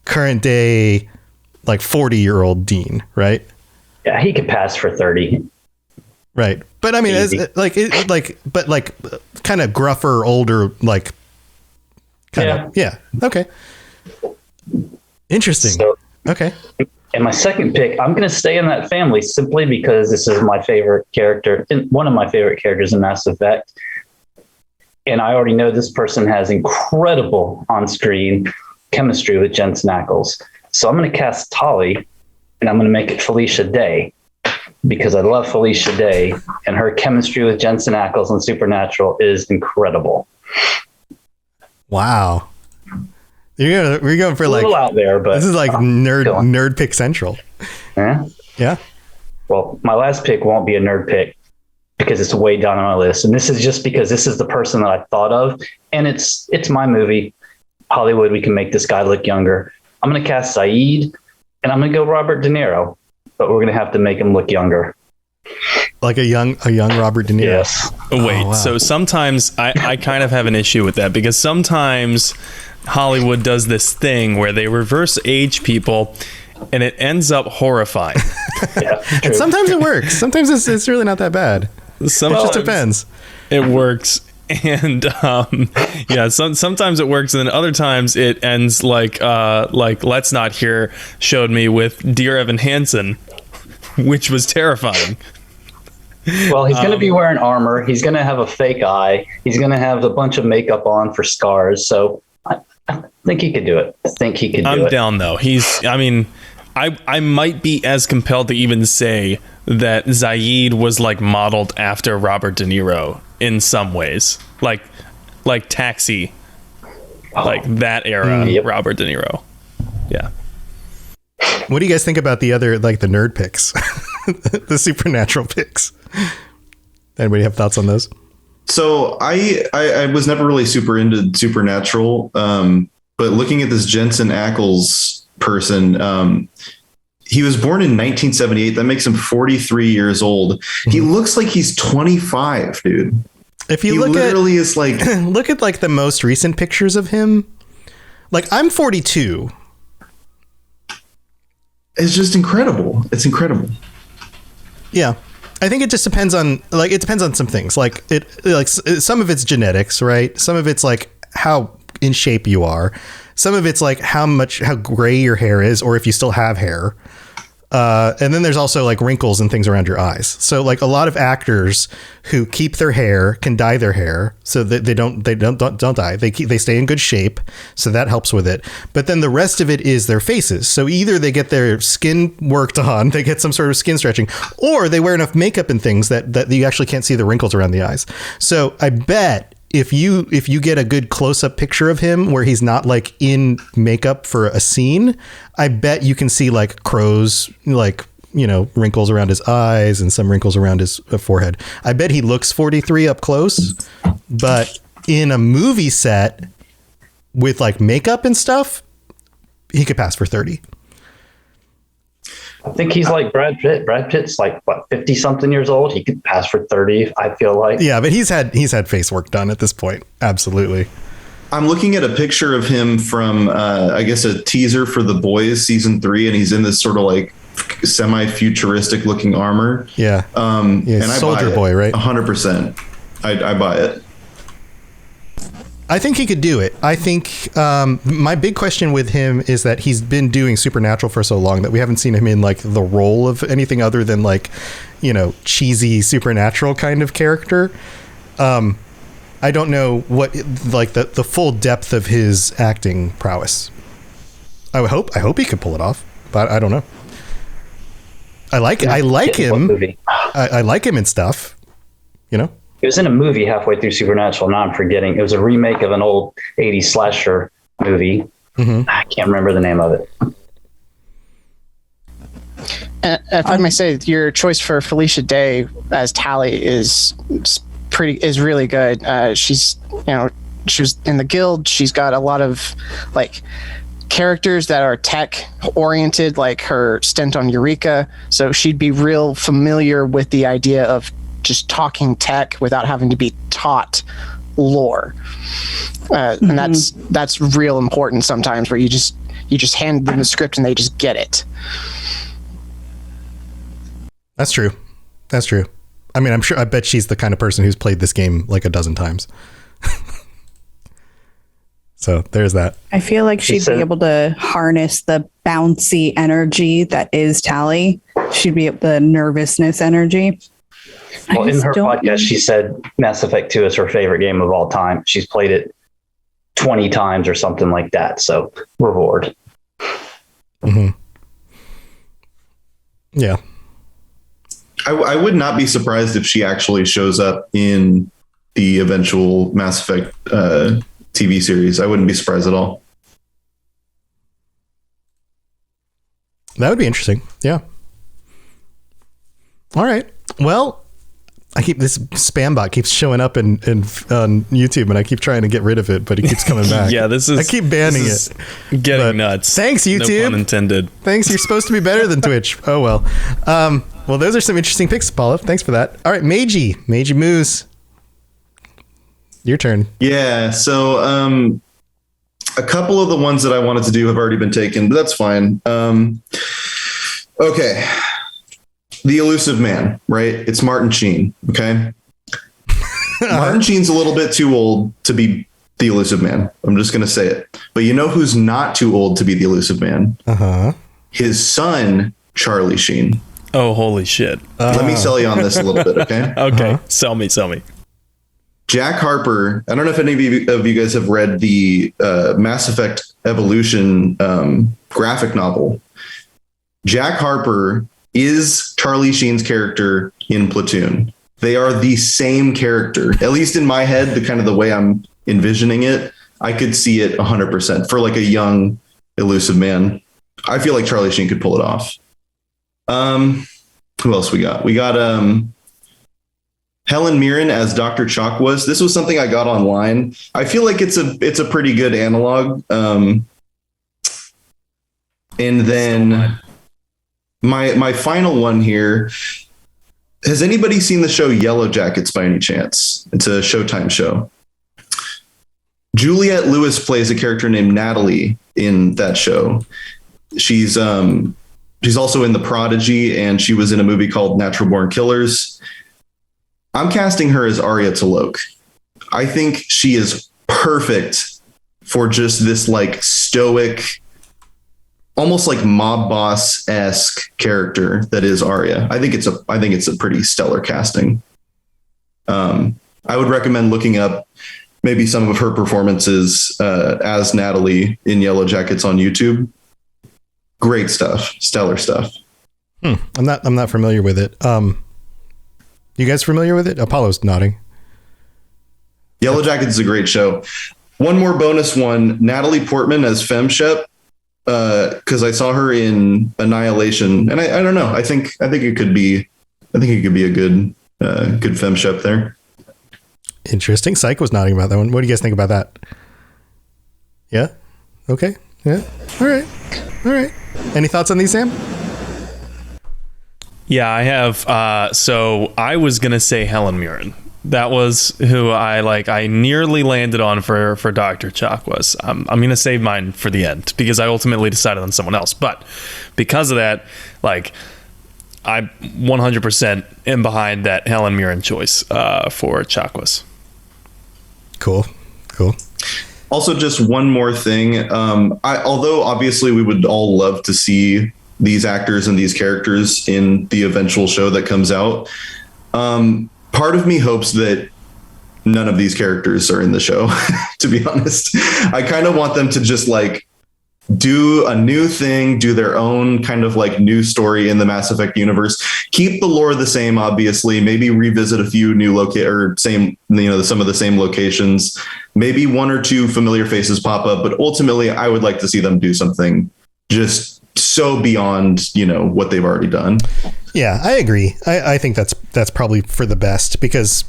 current day, like 40-year-old Dean, right? Yeah, he could pass for 30. Right. But I mean, kind of gruffer, older, like. Yeah. Okay. Interesting. So, okay. And my second pick, I'm going to stay in that family simply because this is my favorite character, one of my favorite characters in Mass Effect. And I already know this person has incredible on-screen chemistry with Jensen Ackles. So I'm going to cast Tali, and I'm going to make it Felicia Day because I love Felicia Day, and her chemistry with Jensen Ackles on Supernatural is incredible. Wow. We're going for like a little out there, but this is like nerd pick central. Yeah. Well, my last pick won't be a nerd pick because it's way down on my list. And this is just because this is the person that I thought of. And it's my movie. Hollywood, we can make this guy look younger. I'm going to cast Saeed and I'm going to go Robert De Niro, but we're going to have to make him look younger. Like a young Robert De Niro. Yes. Wait, wow. So sometimes I kind of have an issue with that because sometimes Hollywood does this thing where they reverse age people and it ends up horrifying. Yeah, and sometimes it works. Sometimes it's really not that bad. Sometimes it just depends. It works. And sometimes it works, and then other times it ends like Let's Not Hear showed me with Dear Evan Hansen, which was terrifying. Well, he's going to be wearing armor. He's going to have a fake eye. He's going to have a bunch of makeup on for scars. So I think he could do it. I'm down though. I might be as compelled to even say that Zaid was like modeled after Robert De Niro in some ways, like Taxi, like that era. Robert De Niro. Yeah. What do you guys think about the other, like the nerd picks, the supernatural picks? Anybody have thoughts on those? So I was never really super into supernatural, but looking at this Jensen Ackles person, he was born in 1978. That makes him 43 years old. He looks like he's 25, dude. If you look at like the most recent pictures of him, like I'm 42. It's just incredible. It's incredible. Yeah. I think it just depends on some things. Like some of it's genetics, right? Some of it's like how in shape you are. Some of it's like how gray your hair is, or if you still have hair. And then there's also like wrinkles and things around your eyes. So like a lot of actors who keep their hair can dye their hair so that they don't die. They stay in good shape. So that helps with it. But then the rest of it is their faces. So either they get their skin worked on, they get some sort of skin stretching, or they wear enough makeup and things that you actually can't see the wrinkles around the eyes. So I bet if you get a good close-up picture of him where he's not like in makeup for a scene, I bet you can see like crow's, like, you know, wrinkles around his eyes and some wrinkles around his forehead. I bet he looks 43 up close, but in a movie set with like makeup and stuff, he could pass for 30. I think he's like Brad Pitt. Brad Pitt's like, what, 50 something years old? He could pass for 30, I feel like. Yeah, but he's had face work done at this point. Absolutely. I'm looking at a picture of him from, I guess, a teaser for The Boys season 3, and he's in this sort of like semi-futuristic looking armor. Yeah. And I Soldier buy it. Boy, right? 100%. I buy it. I think he could do it. I think my big question with him is that he's been doing Supernatural for so long that we haven't seen him in like the role of anything other than like, you know, cheesy Supernatural kind of character. I don't know what like the full depth of his acting prowess. I hope he could pull it off, but I don't know. I like him. I like him and stuff, you know. He was in a movie halfway through Supernatural. Now I'm forgetting. It was a remake of an old 80s slasher movie. Mm-hmm. I can't remember the name of it. If I may say, your choice for Felicia Day as Tali is really good. She's, you know, she was in the Guild. She's got a lot of like characters that are tech oriented, like her stint on Eureka. So she'd be real familiar with the idea of just talking tech without having to be taught lore. And that's real important sometimes, where you just hand them the script and they just get it. That's true. I mean, I bet she's the kind of person who's played this game like a dozen times. So there's that. I feel like she'd be able to harness the bouncy energy that is Tali. She'd be the nervousness energy. Well, in her podcast, she said Mass Effect 2 is her favorite game of all time. She's played it 20 times or something like that. So reward. Mm-hmm. Yeah. I would not be surprised if she actually shows up in the eventual Mass Effect TV series. I wouldn't be surprised at all. That would be interesting. Yeah. All right. Well, this spam bot keeps showing up on YouTube, and I keep trying to get rid of it, but it keeps coming back. Yeah, I keep banning it. Getting nuts. Thanks, YouTube. No pun intended. Thanks. You're supposed to be better than Twitch. Oh well. Well, those are some interesting picks, Paula. Thanks for that. All right, Meiji Moose. Your turn. Yeah. So a couple of the ones that I wanted to do have already been taken, but that's fine. Okay. The Elusive Man, right? It's Martin Sheen. Okay. Martin Sheen's a little bit too old to be the Elusive Man. I'm just going to say it. But you know who's not too old to be the Elusive Man? Uh-huh. His son, Charlie Sheen. Oh, holy shit. Let me sell you on this a little bit, okay? Okay. Sell me. Jack Harper. I don't know if any of you guys have read the Mass Effect Evolution graphic novel. Jack Harper is Charlie Sheen's character in Platoon. They are the same character, at least in my head, the kind of the way I'm envisioning it. I could see it 100% for like a young, elusive man. I feel like Charlie Sheen could pull it off. Who else we got? We got Helen Mirren as Dr. Chakwas. This was something I got online. I feel like it's a pretty good analog. And then my final one here. Has anybody seen the show Yellow Jackets by any chance? It's a Showtime show. Juliette Lewis plays a character named Natalie in that show. She's also in The Prodigy, and she was in a movie called Natural Born Killers. I'm casting her as Arya T'Loak. I think she is perfect for just this like stoic, almost like mob boss-esque character that is Arya. I think it's a pretty stellar casting. I would recommend looking up maybe some of her performances as Natalie in Yellow Jackets on YouTube. Great stuff, stellar stuff. I'm not familiar with it. You guys familiar with it? Apollo's nodding. Yellow Jackets is a great show. One more bonus one: Natalie Portman as Femme Shep. Because I saw her in Annihilation, and I don't know. I think it could be a good Femme Shep there. Interesting. Psych was nodding about that one. What do you guys think about that? Yeah. Okay. Yeah. All right. Any thoughts on these, Sam? Yeah, I have. So I was gonna say Helen Mirren. That was who I nearly landed on for Dr. Chakwas. I'm going to save mine for the end because I ultimately decided on someone else. But because of that, like, I 100% am behind that Helen Mirren choice for Chakwas. Cool. Also, just one more thing. Although obviously we would all love to see these actors and these characters in the eventual show that comes out, part of me hopes that none of these characters are in the show, to be honest. I kind of want them to just like do a new thing, do their own kind of like new story in the Mass Effect universe, keep the lore the same, obviously, maybe revisit a few new some of the same locations, maybe one or two familiar faces pop up, but ultimately I would like to see them do something just so beyond, what they've already done. Yeah, I agree. I think that's probably for the best because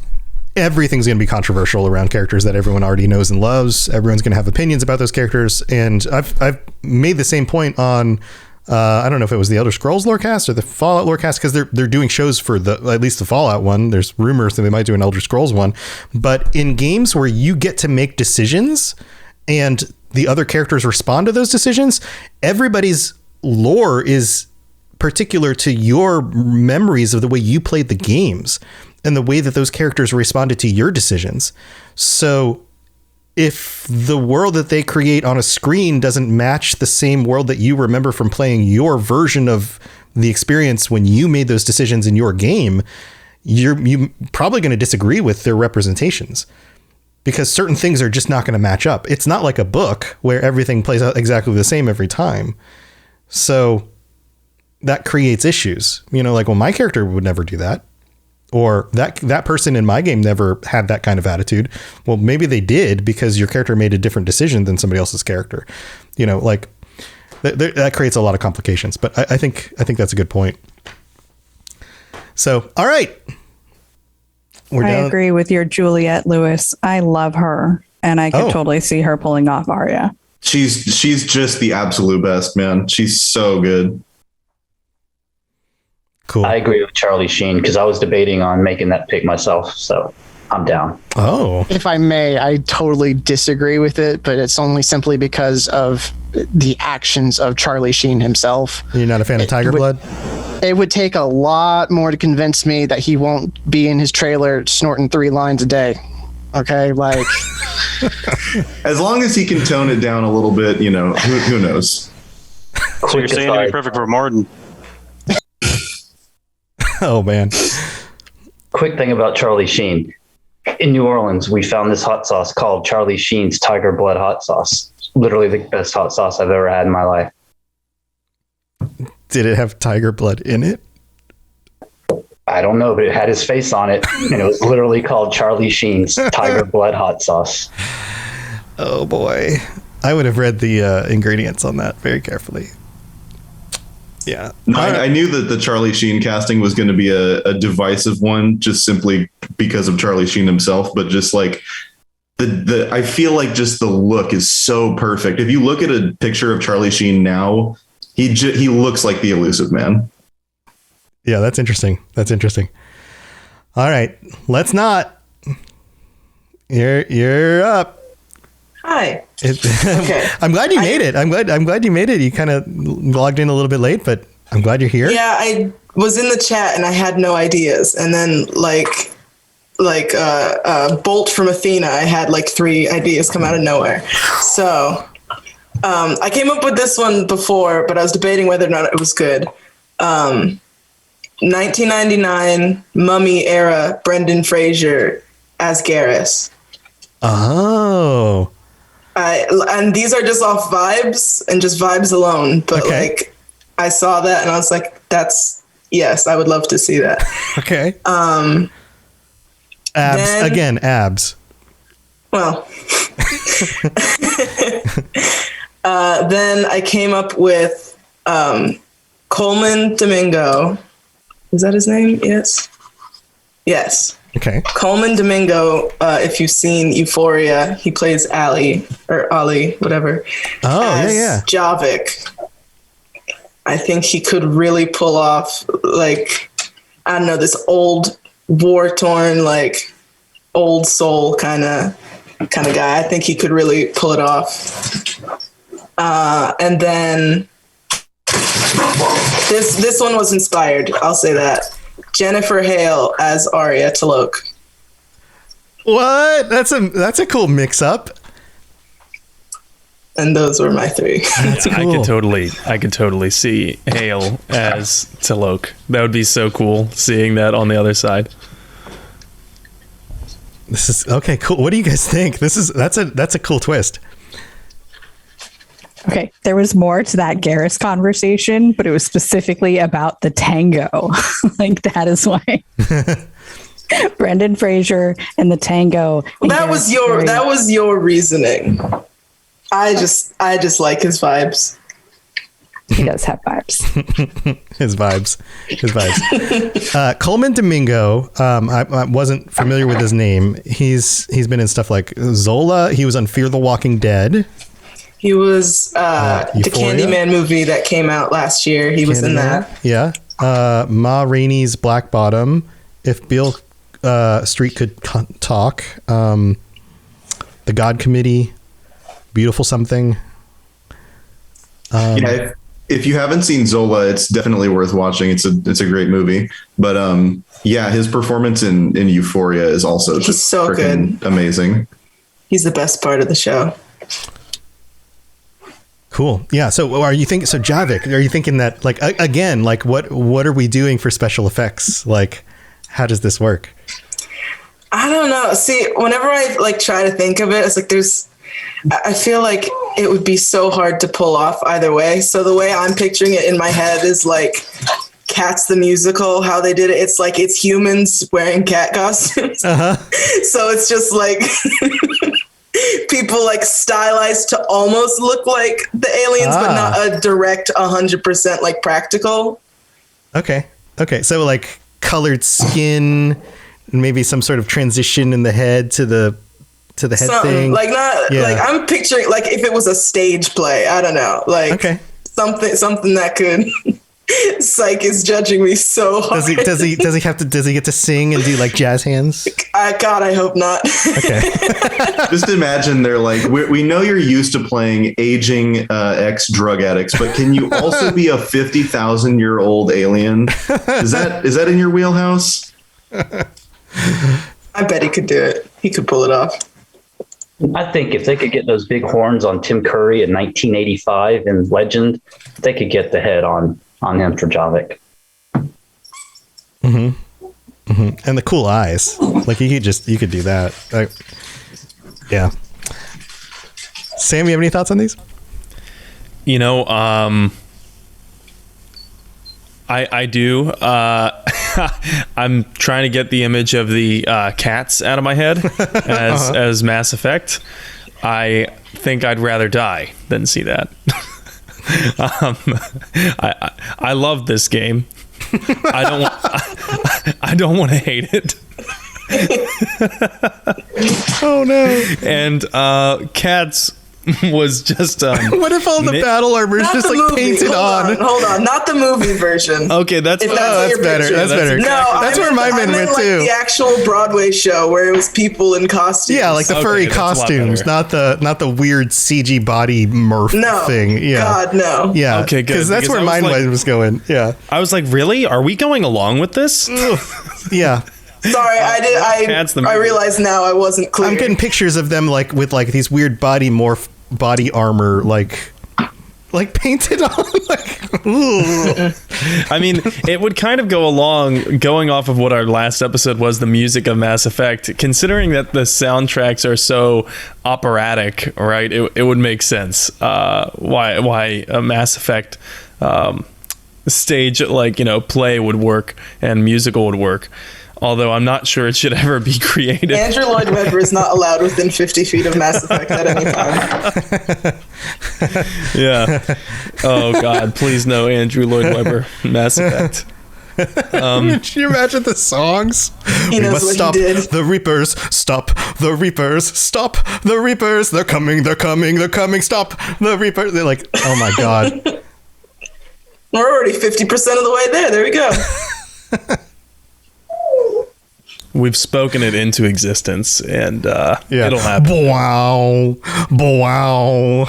everything's going to be controversial around characters that everyone already knows and loves. Everyone's going to have opinions about those characters. And I've made the same point on, I don't know if it was the Elder Scrolls Lorecast or the Fallout Lorecast, because they're doing shows for at least the Fallout one. There's rumors that they might do an Elder Scrolls one. But in games where you get to make decisions and the other characters respond to those decisions, everybody's lore is particular to your memories of the way you played the games and the way that those characters responded to your decisions. So if the world that they create on a screen doesn't match the same world that you remember from playing your version of the experience when you made those decisions in your game, you're probably going to disagree with their representations because certain things are just not going to match up. It's not like a book where everything plays out exactly the same every time. So that creates issues, like, well, my character would never do that. Or that person in my game never had that kind of attitude. Well, maybe they did because your character made a different decision than somebody else's character. That creates a lot of complications. But I think that's a good point. So, all right. I agree with your Juliette Lewis. I love her. And I could totally see her pulling off Arya. She's just the absolute best, man. She's so good. Cool. I agree with Charlie Sheen because I was debating on making that pick myself, so I'm down. Oh. If I may, I totally disagree with it, but it's only simply because of the actions of Charlie Sheen himself. You're not a fan of Tiger Blood? It would take a lot more to convince me that he won't be in his trailer snorting 3 lines a day. Okay, like as long as he can tone it down a little bit, who knows? So you're saying it'd be perfect for Martin? Oh, man. Quick thing about Charlie Sheen. In New Orleans, we found this hot sauce called Charlie Sheen's Tiger Blood Hot Sauce. Literally the best hot sauce I've ever had in my life. Did it have tiger blood in it? I don't know, but it had his face on it, and it was literally called Charlie Sheen's Tiger Blood Hot Sauce. Oh boy, I would have read the ingredients on that very carefully. Yeah, no, I knew that the Charlie Sheen casting was going to be a divisive one, just simply because of Charlie Sheen himself. But just like I feel like just the look is so perfect. If you look at a picture of Charlie Sheen now, he looks like the Elusive Man. Yeah, that's interesting. All right, let's not. You're up. Hi. Okay. I'm glad you made it. I'm glad you made it. You kind of logged in a little bit late, but I'm glad you're here. Yeah, I was in the chat and I had no ideas, and then like Bolt from Athena, I had like 3 ideas come out of nowhere. So I came up with this one before, but I was debating whether or not it was good. 1999 Mummy era Brendan Fraser as Garrus. Oh. And these are just off vibes and just vibes alone. But like, I saw that and I was like, yes, I would love to see that. Okay. Abs. Well, then I came up with Coleman Domingo. Is that his name? Yes. Okay. Coleman Domingo, if you've seen Euphoria, he plays Ali, whatever. Oh, yeah. Javik. I think he could really pull off, like, I don't know, this old, war-torn, like, old soul kind of guy. I think he could really pull it off. And then this one was inspired. I'll say that. Jennifer Hale as Arya T'Loak. What? That's a cool mix-up. And those were my 3. That's cool. I could totally see Hale as T'Loak. That would be so cool seeing that on the other side. This is okay. Cool. What do you guys think? That's a cool twist. Okay, there was more to that Garrus conversation, but it was specifically about the tango. Like, that is why. Brendan Fraser and the tango. Well, that was your reasoning. I just like his vibes. He does have vibes. His vibes. Coleman Domingo. I wasn't familiar with his name. He's been in stuff like Zola. He was on Fear the Walking Dead. He was the Candyman movie that came out last year. He was in that. Yeah. Ma Rainey's Black Bottom. If Beale Street Could Talk. The God Committee. Beautiful Something. If you haven't seen Zola, it's definitely worth watching. It's a great movie. But his performance in Euphoria is also just so good, amazing. He's the best part of the show. Cool. Yeah. So are you thinking? So Javik, are you thinking that like again, like what are we doing for special effects? Like, how does this work? I don't know. See, whenever I like try to think of it, it's like I feel like it would be so hard to pull off either way. So the way I'm picturing it in my head is like Cats the Musical, how they did it. It's like it's humans wearing cat costumes. Uh-huh. So it's just like people like stylized to almost look like the aliens, but not a direct 100% like practical. Okay. So like colored skin, maybe some sort of transition in the head to the head thing. Like like I'm picturing like if it was a stage play, I don't know, like something that could. Psych is judging me so hard. Does he get to sing and do like jazz hands? God, I hope not. Okay. Just imagine they're like, we know you're used to playing aging ex-drug addicts, but can you also be a 50,000-year-old alien? Is that in your wheelhouse? I bet he could do it. He could pull it off. I think if they could get those big horns on Tim Curry in 1985 in Legend, they could get the head on him for Javik. Mm-hmm. And the cool eyes. Like you could do that. Yeah. Sam, you have any thoughts on these? I do. I'm trying to get the image of the cats out of my head as Mass Effect. I think I'd rather die than see that. I love this game. I don't want to hate it. Oh no! And cats was just what if all the battle armor is just like movie. painted on? Hold on, not the movie version. Okay, that's that's better. That's better. No, that's where my men went like too. The actual Broadway show where it was people in costumes. Yeah, like the furry costumes, not the weird CG body Murph thing. Yeah, God no. Yeah, okay, good. Because that's where mine was going. Yeah, I was like, really? Are we going along with this? Yeah. Sorry, I realize now I wasn't clear. I'm getting pictures of them like with like these weird body armor like painted on. I mean, it would kind of go along going off of what our last episode was, the music of Mass Effect. Considering that the soundtracks are so operatic, right? It would make sense why a Mass Effect stage play would work and musical would work. Although I'm not sure it should ever be created. Andrew Lloyd Webber is not allowed within 50 feet of Mass Effect at any time. Yeah. Oh, God. Please no Andrew Lloyd Webber. Mass Effect. Can you imagine the songs? He knows must what stop he did. the Reapers. Stop the Reapers. Stop the Reapers. They're coming. They're coming. They're coming. Stop the Reapers. They're like, oh my God. We're already 50% of the way there. There we go. We've spoken it into existence, and it'll happen. Wow. Wow.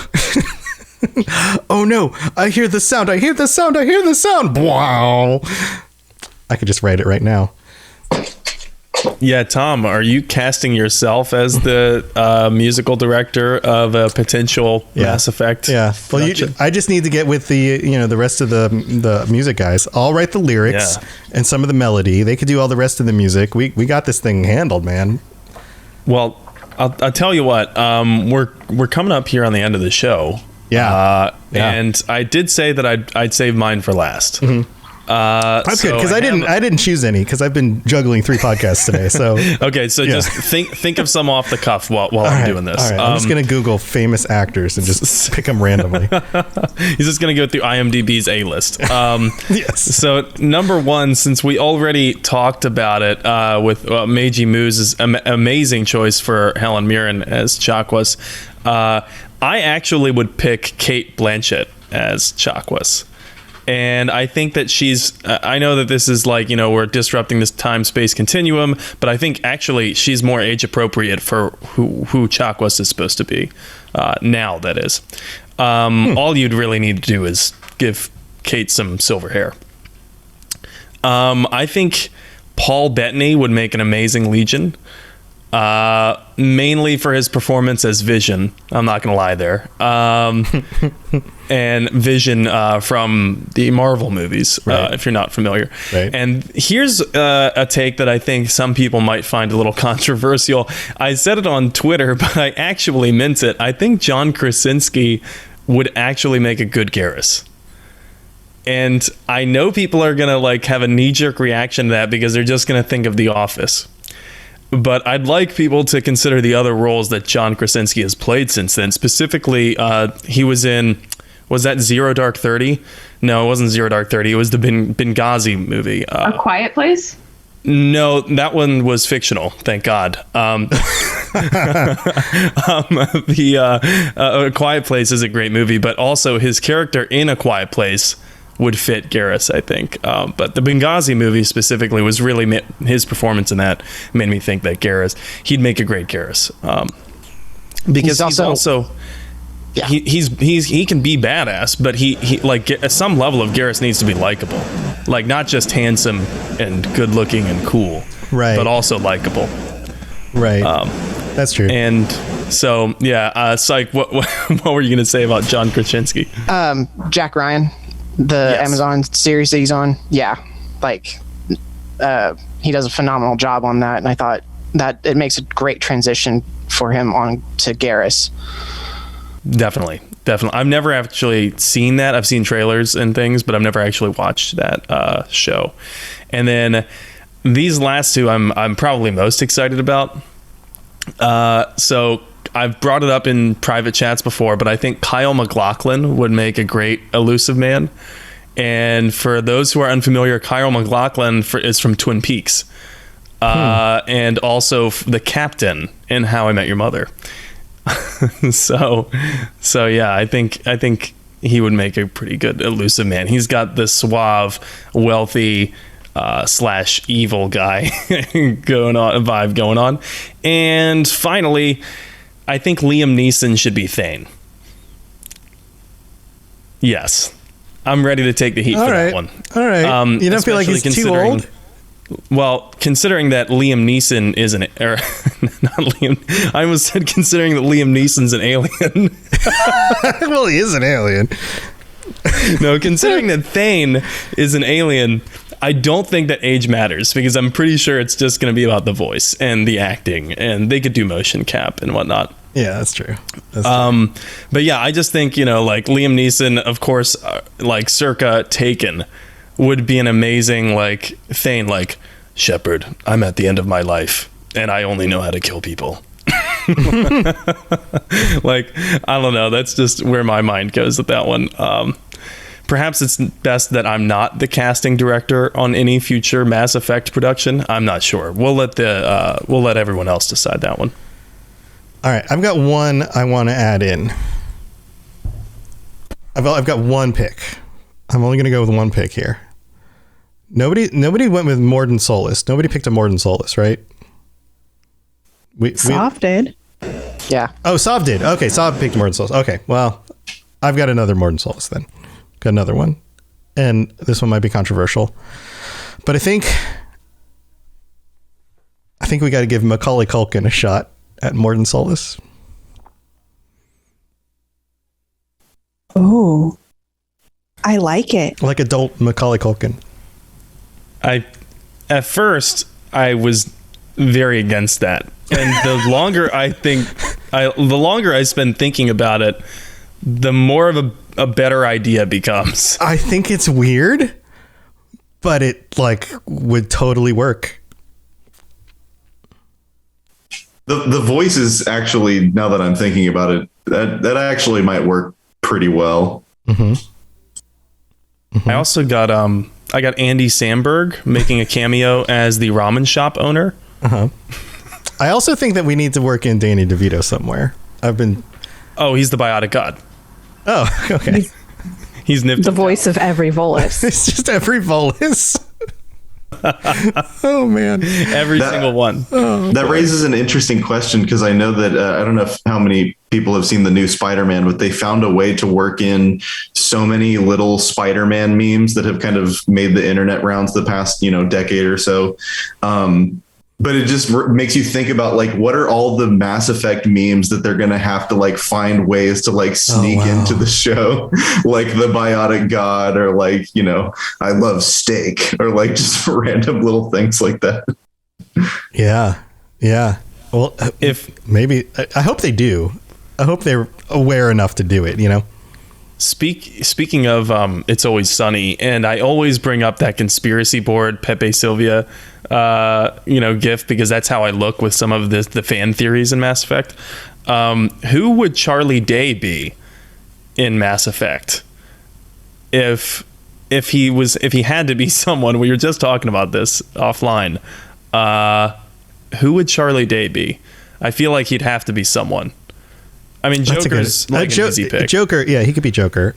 Oh no, I hear the sound. I hear the sound. I hear the sound. Wow. I could just write it right now. Yeah, Tom, are you casting yourself as the musical director of a potential Mass Effect? Yeah. Well, I just need to get with the rest of the music guys. I'll write the lyrics and some of the melody. They could do all the rest of the music. We got this thing handled, man. Well, I'll tell you what. We're coming up here on the end of the show. Yeah. And I did say that I'd save mine for last. Mm-hmm. That's good because I didn't choose any because I've been juggling 3 podcasts today. So okay, so just think of some off the cuff while I'm doing this. All right. I'm just gonna Google famous actors and just pick them randomly. He's just gonna go through IMDb's A list. Yes. So number 1, since we already talked about it with Meiji Moo's amazing choice for Helen Mirren as Chakwas, I actually would pick Cate Blanchett as Chakwas. And I think that she's, I know that this is like, we're disrupting this time-space continuum, but I think actually she's more age-appropriate for who Chakwas is supposed to be. Now, that is. All you'd really need to do is give Kate some silver hair. I think Paul Bettany would make an amazing Legion. Mainly for his performance as Vision. I'm not gonna lie there. And Vision from the Marvel movies, if you're not familiar. Right. And here's a take that I think some people might find a little controversial. I said it on Twitter, but I actually meant it. I think John Krasinski would actually make a good Garrus. And I know people are gonna have a knee-jerk reaction to that because they're just gonna think of The Office. But I'd like people to consider the other roles that John Krasinski has played since then. Specifically, he was in, was that Zero Dark 30? No, it wasn't Zero Dark 30. It was the Benghazi movie. A Quiet Place? No, that one was fictional. Thank God. A Quiet Place is a great movie, but also his character in A Quiet Place would fit Garrus, I think. But the Benghazi movie specifically was really his performance in that made me think that he'd make a great Garrus. Because he's also he can be badass, but he like at some level of Garrus needs to be likable, like not just handsome and good looking and cool, right? But also likable, right? That's true. And so Syke, what were you gonna say about John Krasinski? Jack Ryan. The Amazon series that he's on, he does a phenomenal job on that, and I thought that it makes a great transition for him on to Garrus. Definitely. I've never actually seen that. I've seen trailers and things, but I've never actually watched that show. And then these last two, I'm probably most excited about. So I've brought it up in private chats before, but I think Kyle MacLachlan would make a great Elusive Man. And for those who are unfamiliar, Kyle MacLachlan is from Twin Peaks, and also the captain in How I Met Your Mother. so yeah, I think he would make a pretty good Elusive Man. He's got the suave, wealthy / evil guy vibe going on. And finally, I think Liam Neeson should be Thane. Yes, I'm ready to take the heat for that one. All right. You don't feel like he's too old? Well, considering that Liam Neeson is not Liam. I almost said considering that Liam Neeson's an alien. Well, he is an alien. No, considering that Thane is an alien, I don't think that age matters, because I'm pretty sure it's just going to be about the voice and the acting, and they could do motion cap and whatnot. Yeah, that's true. But yeah, I just think, like Liam Neeson, of course, like circa Taken, would be an amazing like Thane, like, Shepard, I'm at the end of my life and I only know how to kill people. Like, I don't know, that's just where my mind goes with that one. Perhaps it's best that I'm not the casting director on any future Mass Effect production. I'm not sure. We'll let everyone else decide that one. All right, I've got one I want to add in. I've got one pick. I'm only going to go with one pick here. Nobody went with Morden Solis. Nobody picked a Morden Solis, right? Sov did. Yeah. Oh, Sov did. Okay, Sov picked Morden Solis. Okay, well, I've got another Morden Solis then. Got another one. And this one might be controversial. But I think we got to give Macaulay Culkin a shot at Morden Solis. Oh, I like it. Like adult Macaulay Culkin. At first, I was very against that. And the longer I spend thinking about it, the more of a better idea becomes. I think it's weird, but it would totally work. The voice is actually, now that I'm thinking about it, that actually might work pretty well. Mm-hmm. Mm-hmm. I also got I got Andy Samberg making a cameo as the ramen shop owner. Uh-huh. I also think that we need to work in Danny DeVito somewhere. Oh, he's the biotic god. Oh, okay. He's the voice of every Volus. It's just every Volus. Oh man, every single one. That raises an interesting question, because I know that I don't know how many people have seen the new Spider-Man, but they found a way to work in so many little Spider-Man memes that have kind of made the internet rounds the past decade or so. But it just makes you think about what are all the Mass Effect memes that they're going to have to find ways to sneak into the show, like the biotic god, or I love steak, or just random little things like that. Yeah. Well, I hope they do. I hope they're aware enough to do it. Speaking of It's Always Sunny, and I always bring up that conspiracy board Pepe Sylvia gif, because that's how I look with some of the fan theories in Mass Effect. Who would Charlie Day be in Mass Effect if he had to be someone? We were just talking about this offline. Who would Charlie Day be? I feel like he'd have to be someone. I mean, Joker's an easy pick. Joker, yeah, he could be Joker.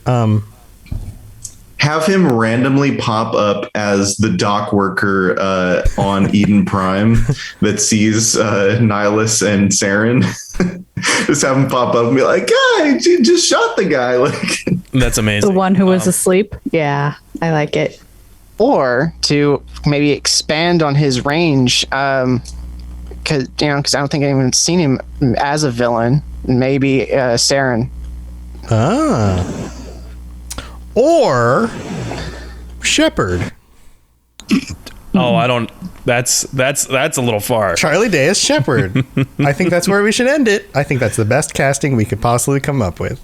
Have him randomly pop up as the dock worker on Eden Prime that sees Nihilus and Saren. Just have him pop up and be like, "Guy, you just shot the guy!" That's amazing. The one who was asleep. Yeah, I like it. Or to maybe expand on his range, because I don't think anyone's seen him as a villain. Maybe Saren. Or Shepard. Oh, I don't. That's a little far. Charlie Day as Shepard. I think that's where we should end it. I think that's the best casting we could possibly come up with.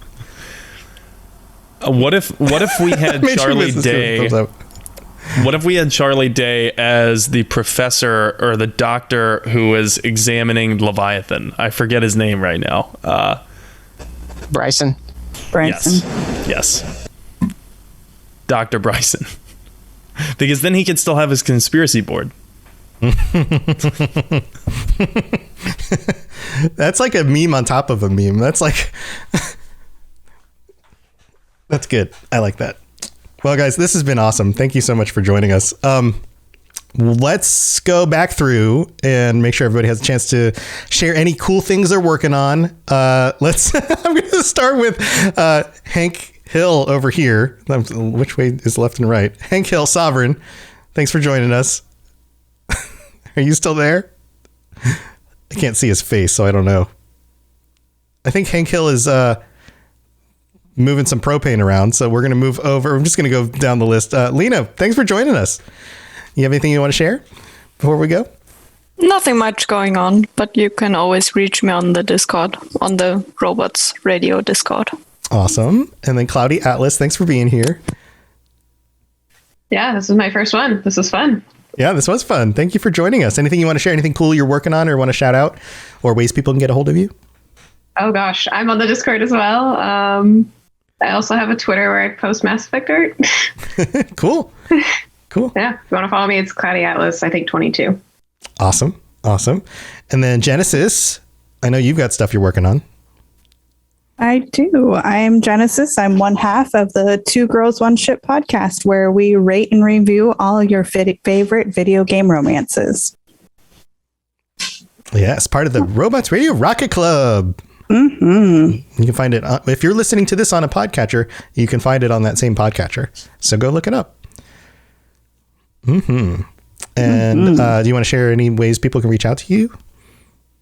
What if we had Charlie Day? What if we had Charlie Day as the professor or the doctor who is examining Leviathan? I forget his name right now. Bryson. Yes. Dr. Bryson. Because then he could still have his conspiracy board. That's like a meme on top of a meme. That's like... That's good. I like that. Well, guys, this has been awesome. Thank you so much for joining us. Let's go back through and make sure everybody has a chance to share any cool things they're working on. I'm going to start with Hank Hill over here. Which way is left and right? Hank Hill, Sovereign. Thanks for joining us. Are you still there? I can't see his face, so I don't know. I think Hank Hill is moving some propane around, so we're going to move over. I'm just going to go down the list. Lena, thanks for joining us. You have anything you want to share before we go? Nothing much going on, but you can always reach me on the Discord, on the Robots Radio Discord. Awesome. And then Cloudy Atlas, thanks for being here. Yeah, this is my first one. This is fun. Yeah, this was fun. Thank you for joining us. Anything you want to share? Anything cool you're working on or want to shout out, or ways people can get a hold of you? Oh gosh, I'm on the Discord as well. I also have a Twitter where I post Mass Effect art. Cool. Yeah, if you want to follow me, it's Cloudy Atlas, I think 22. Awesome. And then Genesis, I know you've got stuff you're working on. I do. I'm Genesis. I'm one half of the Two Girls, One Ship podcast, where we rate and review all your favorite video game romances. Yes, part of the Robots Radio Rocket Club. Mm-hmm. You can find it, if you're listening to this on a podcatcher, you can find it on that same podcatcher. So go look it up. Mm-hmm. And do you want to share any ways people can reach out to you?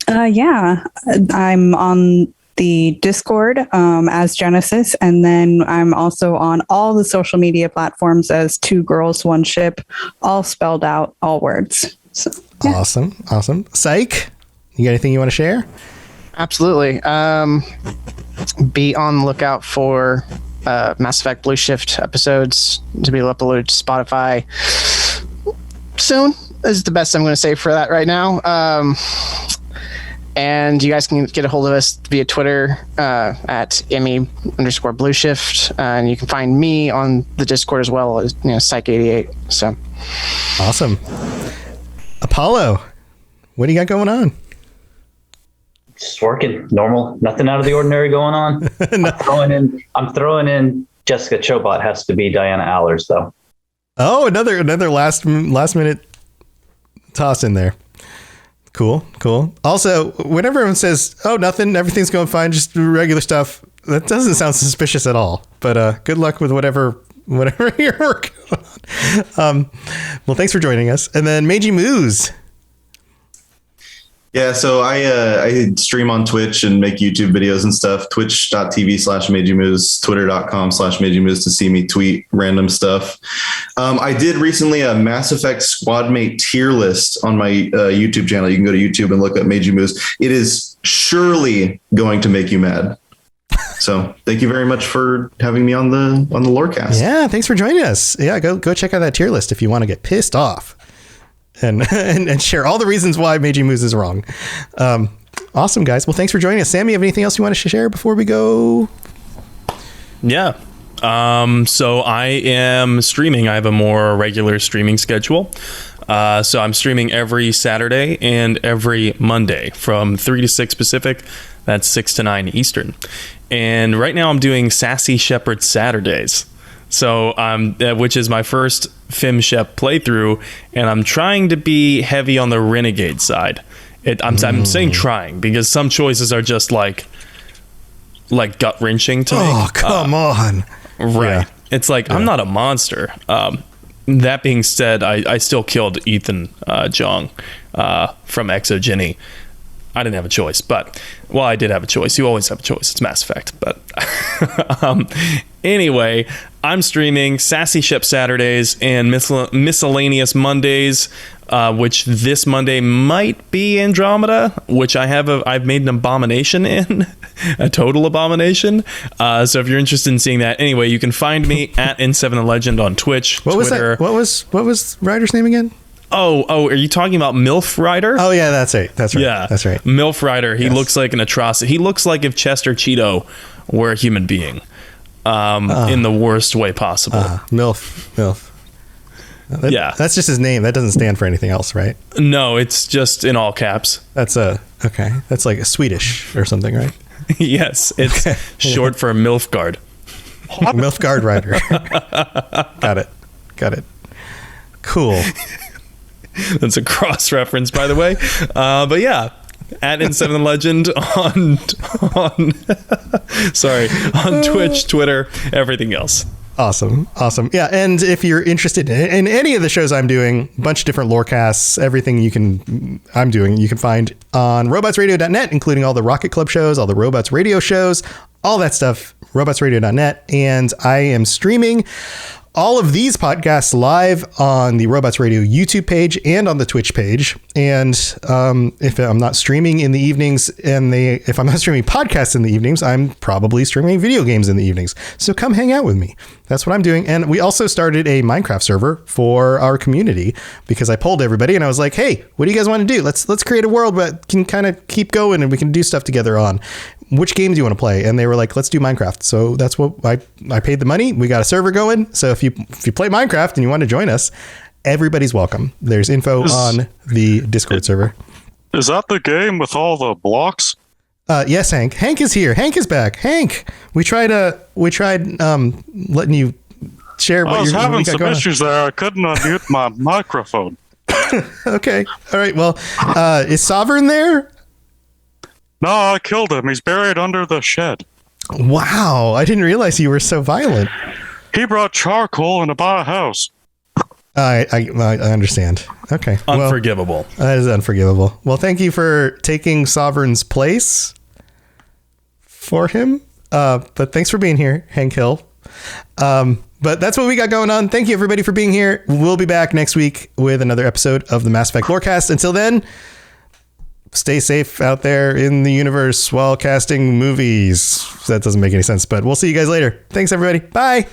Yeah, I'm on the Discord as Genesis, and then I'm also on all the social media platforms as Two Girls, One Ship, all spelled out, all words. So, yeah. Awesome. Psych, you got anything you want to share? Absolutely. Be on the lookout for Mass Effect Blue Shift episodes to be uploaded to Spotify soon. Is the best I'm going to say for that right now. And you guys can get a hold of us via Twitter at ME_Blue Shift. And you can find me on the Discord as well as Psych88. So awesome. Apollo, what do you got going on? Just working normal, nothing out of the ordinary going on. I'm throwing in Jessica Chobot has to be Diana Allers though. Oh, another last minute toss in there. Cool. Also, whenever everyone says, "Oh, nothing, everything's going fine, just regular stuff," that doesn't sound suspicious at all. But good luck with whatever you're working on. Well, thanks for joining us. And then Meiji Moose. Yeah, so I stream on Twitch and make YouTube videos and stuff. Twitch.tv/MeijiMoose, Twitter.com/MeijiMoose to see me tweet random stuff. I did recently a Mass Effect Squadmate tier list on my YouTube channel. You can go to YouTube and look up Meiji Moose. It is surely going to make you mad. So thank you very much for having me on the Lorecast. Yeah, thanks for joining us. Yeah, go check out that tier list if you want to get pissed off. And share all the reasons why Meiji Moose is wrong. Awesome, guys. Well, thanks for joining us. Sam, you have anything else you want to share before we go? Yeah. So I am streaming. I have a more regular streaming schedule. So I'm streaming every Saturday and every Monday from 3 to 6 Pacific. That's 6 to 9 Eastern. And right now I'm doing Sassy Shepard Saturdays. So, which is my first FemShep playthrough, and I'm trying to be heavy on the renegade side. I'm saying trying because some choices are just like gut wrenching to me. Oh, come on! Right? Yeah. It's like I'm not a monster. That being said, I still killed Ethan Jong from Exogeny. I didn't have a choice, but I did have a choice. You always have a choice. It's Mass Effect. But anyway, I'm streaming Sassy Ship Saturdays and Miscellaneous Mondays, which this Monday might be Andromeda, which I've made an abomination in, a total abomination. So if you're interested in seeing that, anyway, you can find me at N7TheLegend on Twitch, Twitter. What was Ryder's name again? Oh, are you talking about MILF Rider? Oh yeah, that's right. Yeah, that's right. MILF Rider. He looks like an atrocity. He looks like if Chester Cheeto were a human being, in the worst way possible. MILF. Yeah, that's just his name. That doesn't stand for anything else, right? No, it's just in all caps. That's okay. That's like a Swedish or something, right? Yes, it's short for Milfgard. Milfgard Rider. Got it. Cool. That's a cross reference, by the way. But yeah, at N7TheLegend on Twitch, Twitter, everything else. Awesome. Yeah, and if you're interested in any of the shows I'm doing, a bunch of different lorecasts, everything you can find on robotsradio.net, including all the Rocket Club shows, all the Robots Radio shows, all that stuff, robotsradio.net. And I am streaming all of these podcasts live on the Robots Radio YouTube page and on the Twitch page. And if I'm not streaming in the evenings if I'm not streaming podcasts in the evenings, I'm probably streaming video games in the evenings. So come hang out with me. That's what I'm doing. And we also started a Minecraft server for our community because I polled everybody and I was like, hey, what do you guys want to do? Let's create a world that can kind of keep going and we can do stuff together on. Which game do you want to play? And they were like, let's do Minecraft. So that's what I paid the money. We got a server going. So if you play Minecraft and you want to join us, everybody's welcome. There's info on the Discord server. Is that the game with all the blocks? Yes, Hank. Hank is here. Hank is back. Hank, we tried letting you share what I was having some issues there. I couldn't unmute my microphone. Okay. All right. Well, is Sovereign there? No, I killed him. He's buried under the shed. Wow. I didn't realize you were so violent. He brought charcoal and bought a house. I understand. Okay. Unforgivable. Well, that is unforgivable. Well, thank you for taking Sovereign's place for him. But thanks for being here, Hank Hill. But that's what we got going on. Thank you, everybody, for being here. We'll be back next week with another episode of the Mass Effect Lorecast. Until then, stay safe out there in the universe while casting movies. That doesn't make any sense, but we'll see you guys later. Thanks, everybody. Bye.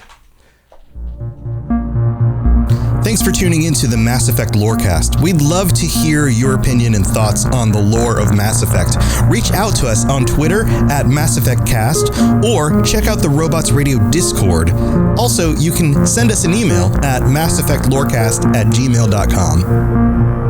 Thanks for tuning into the Mass Effect Lorecast. We'd love to hear your opinion and thoughts on the lore of Mass Effect. Reach out to us on Twitter at Mass Effect Cast or check out the Robots Radio Discord. Also, you can send us an email at masseffectlorecast@gmail.com.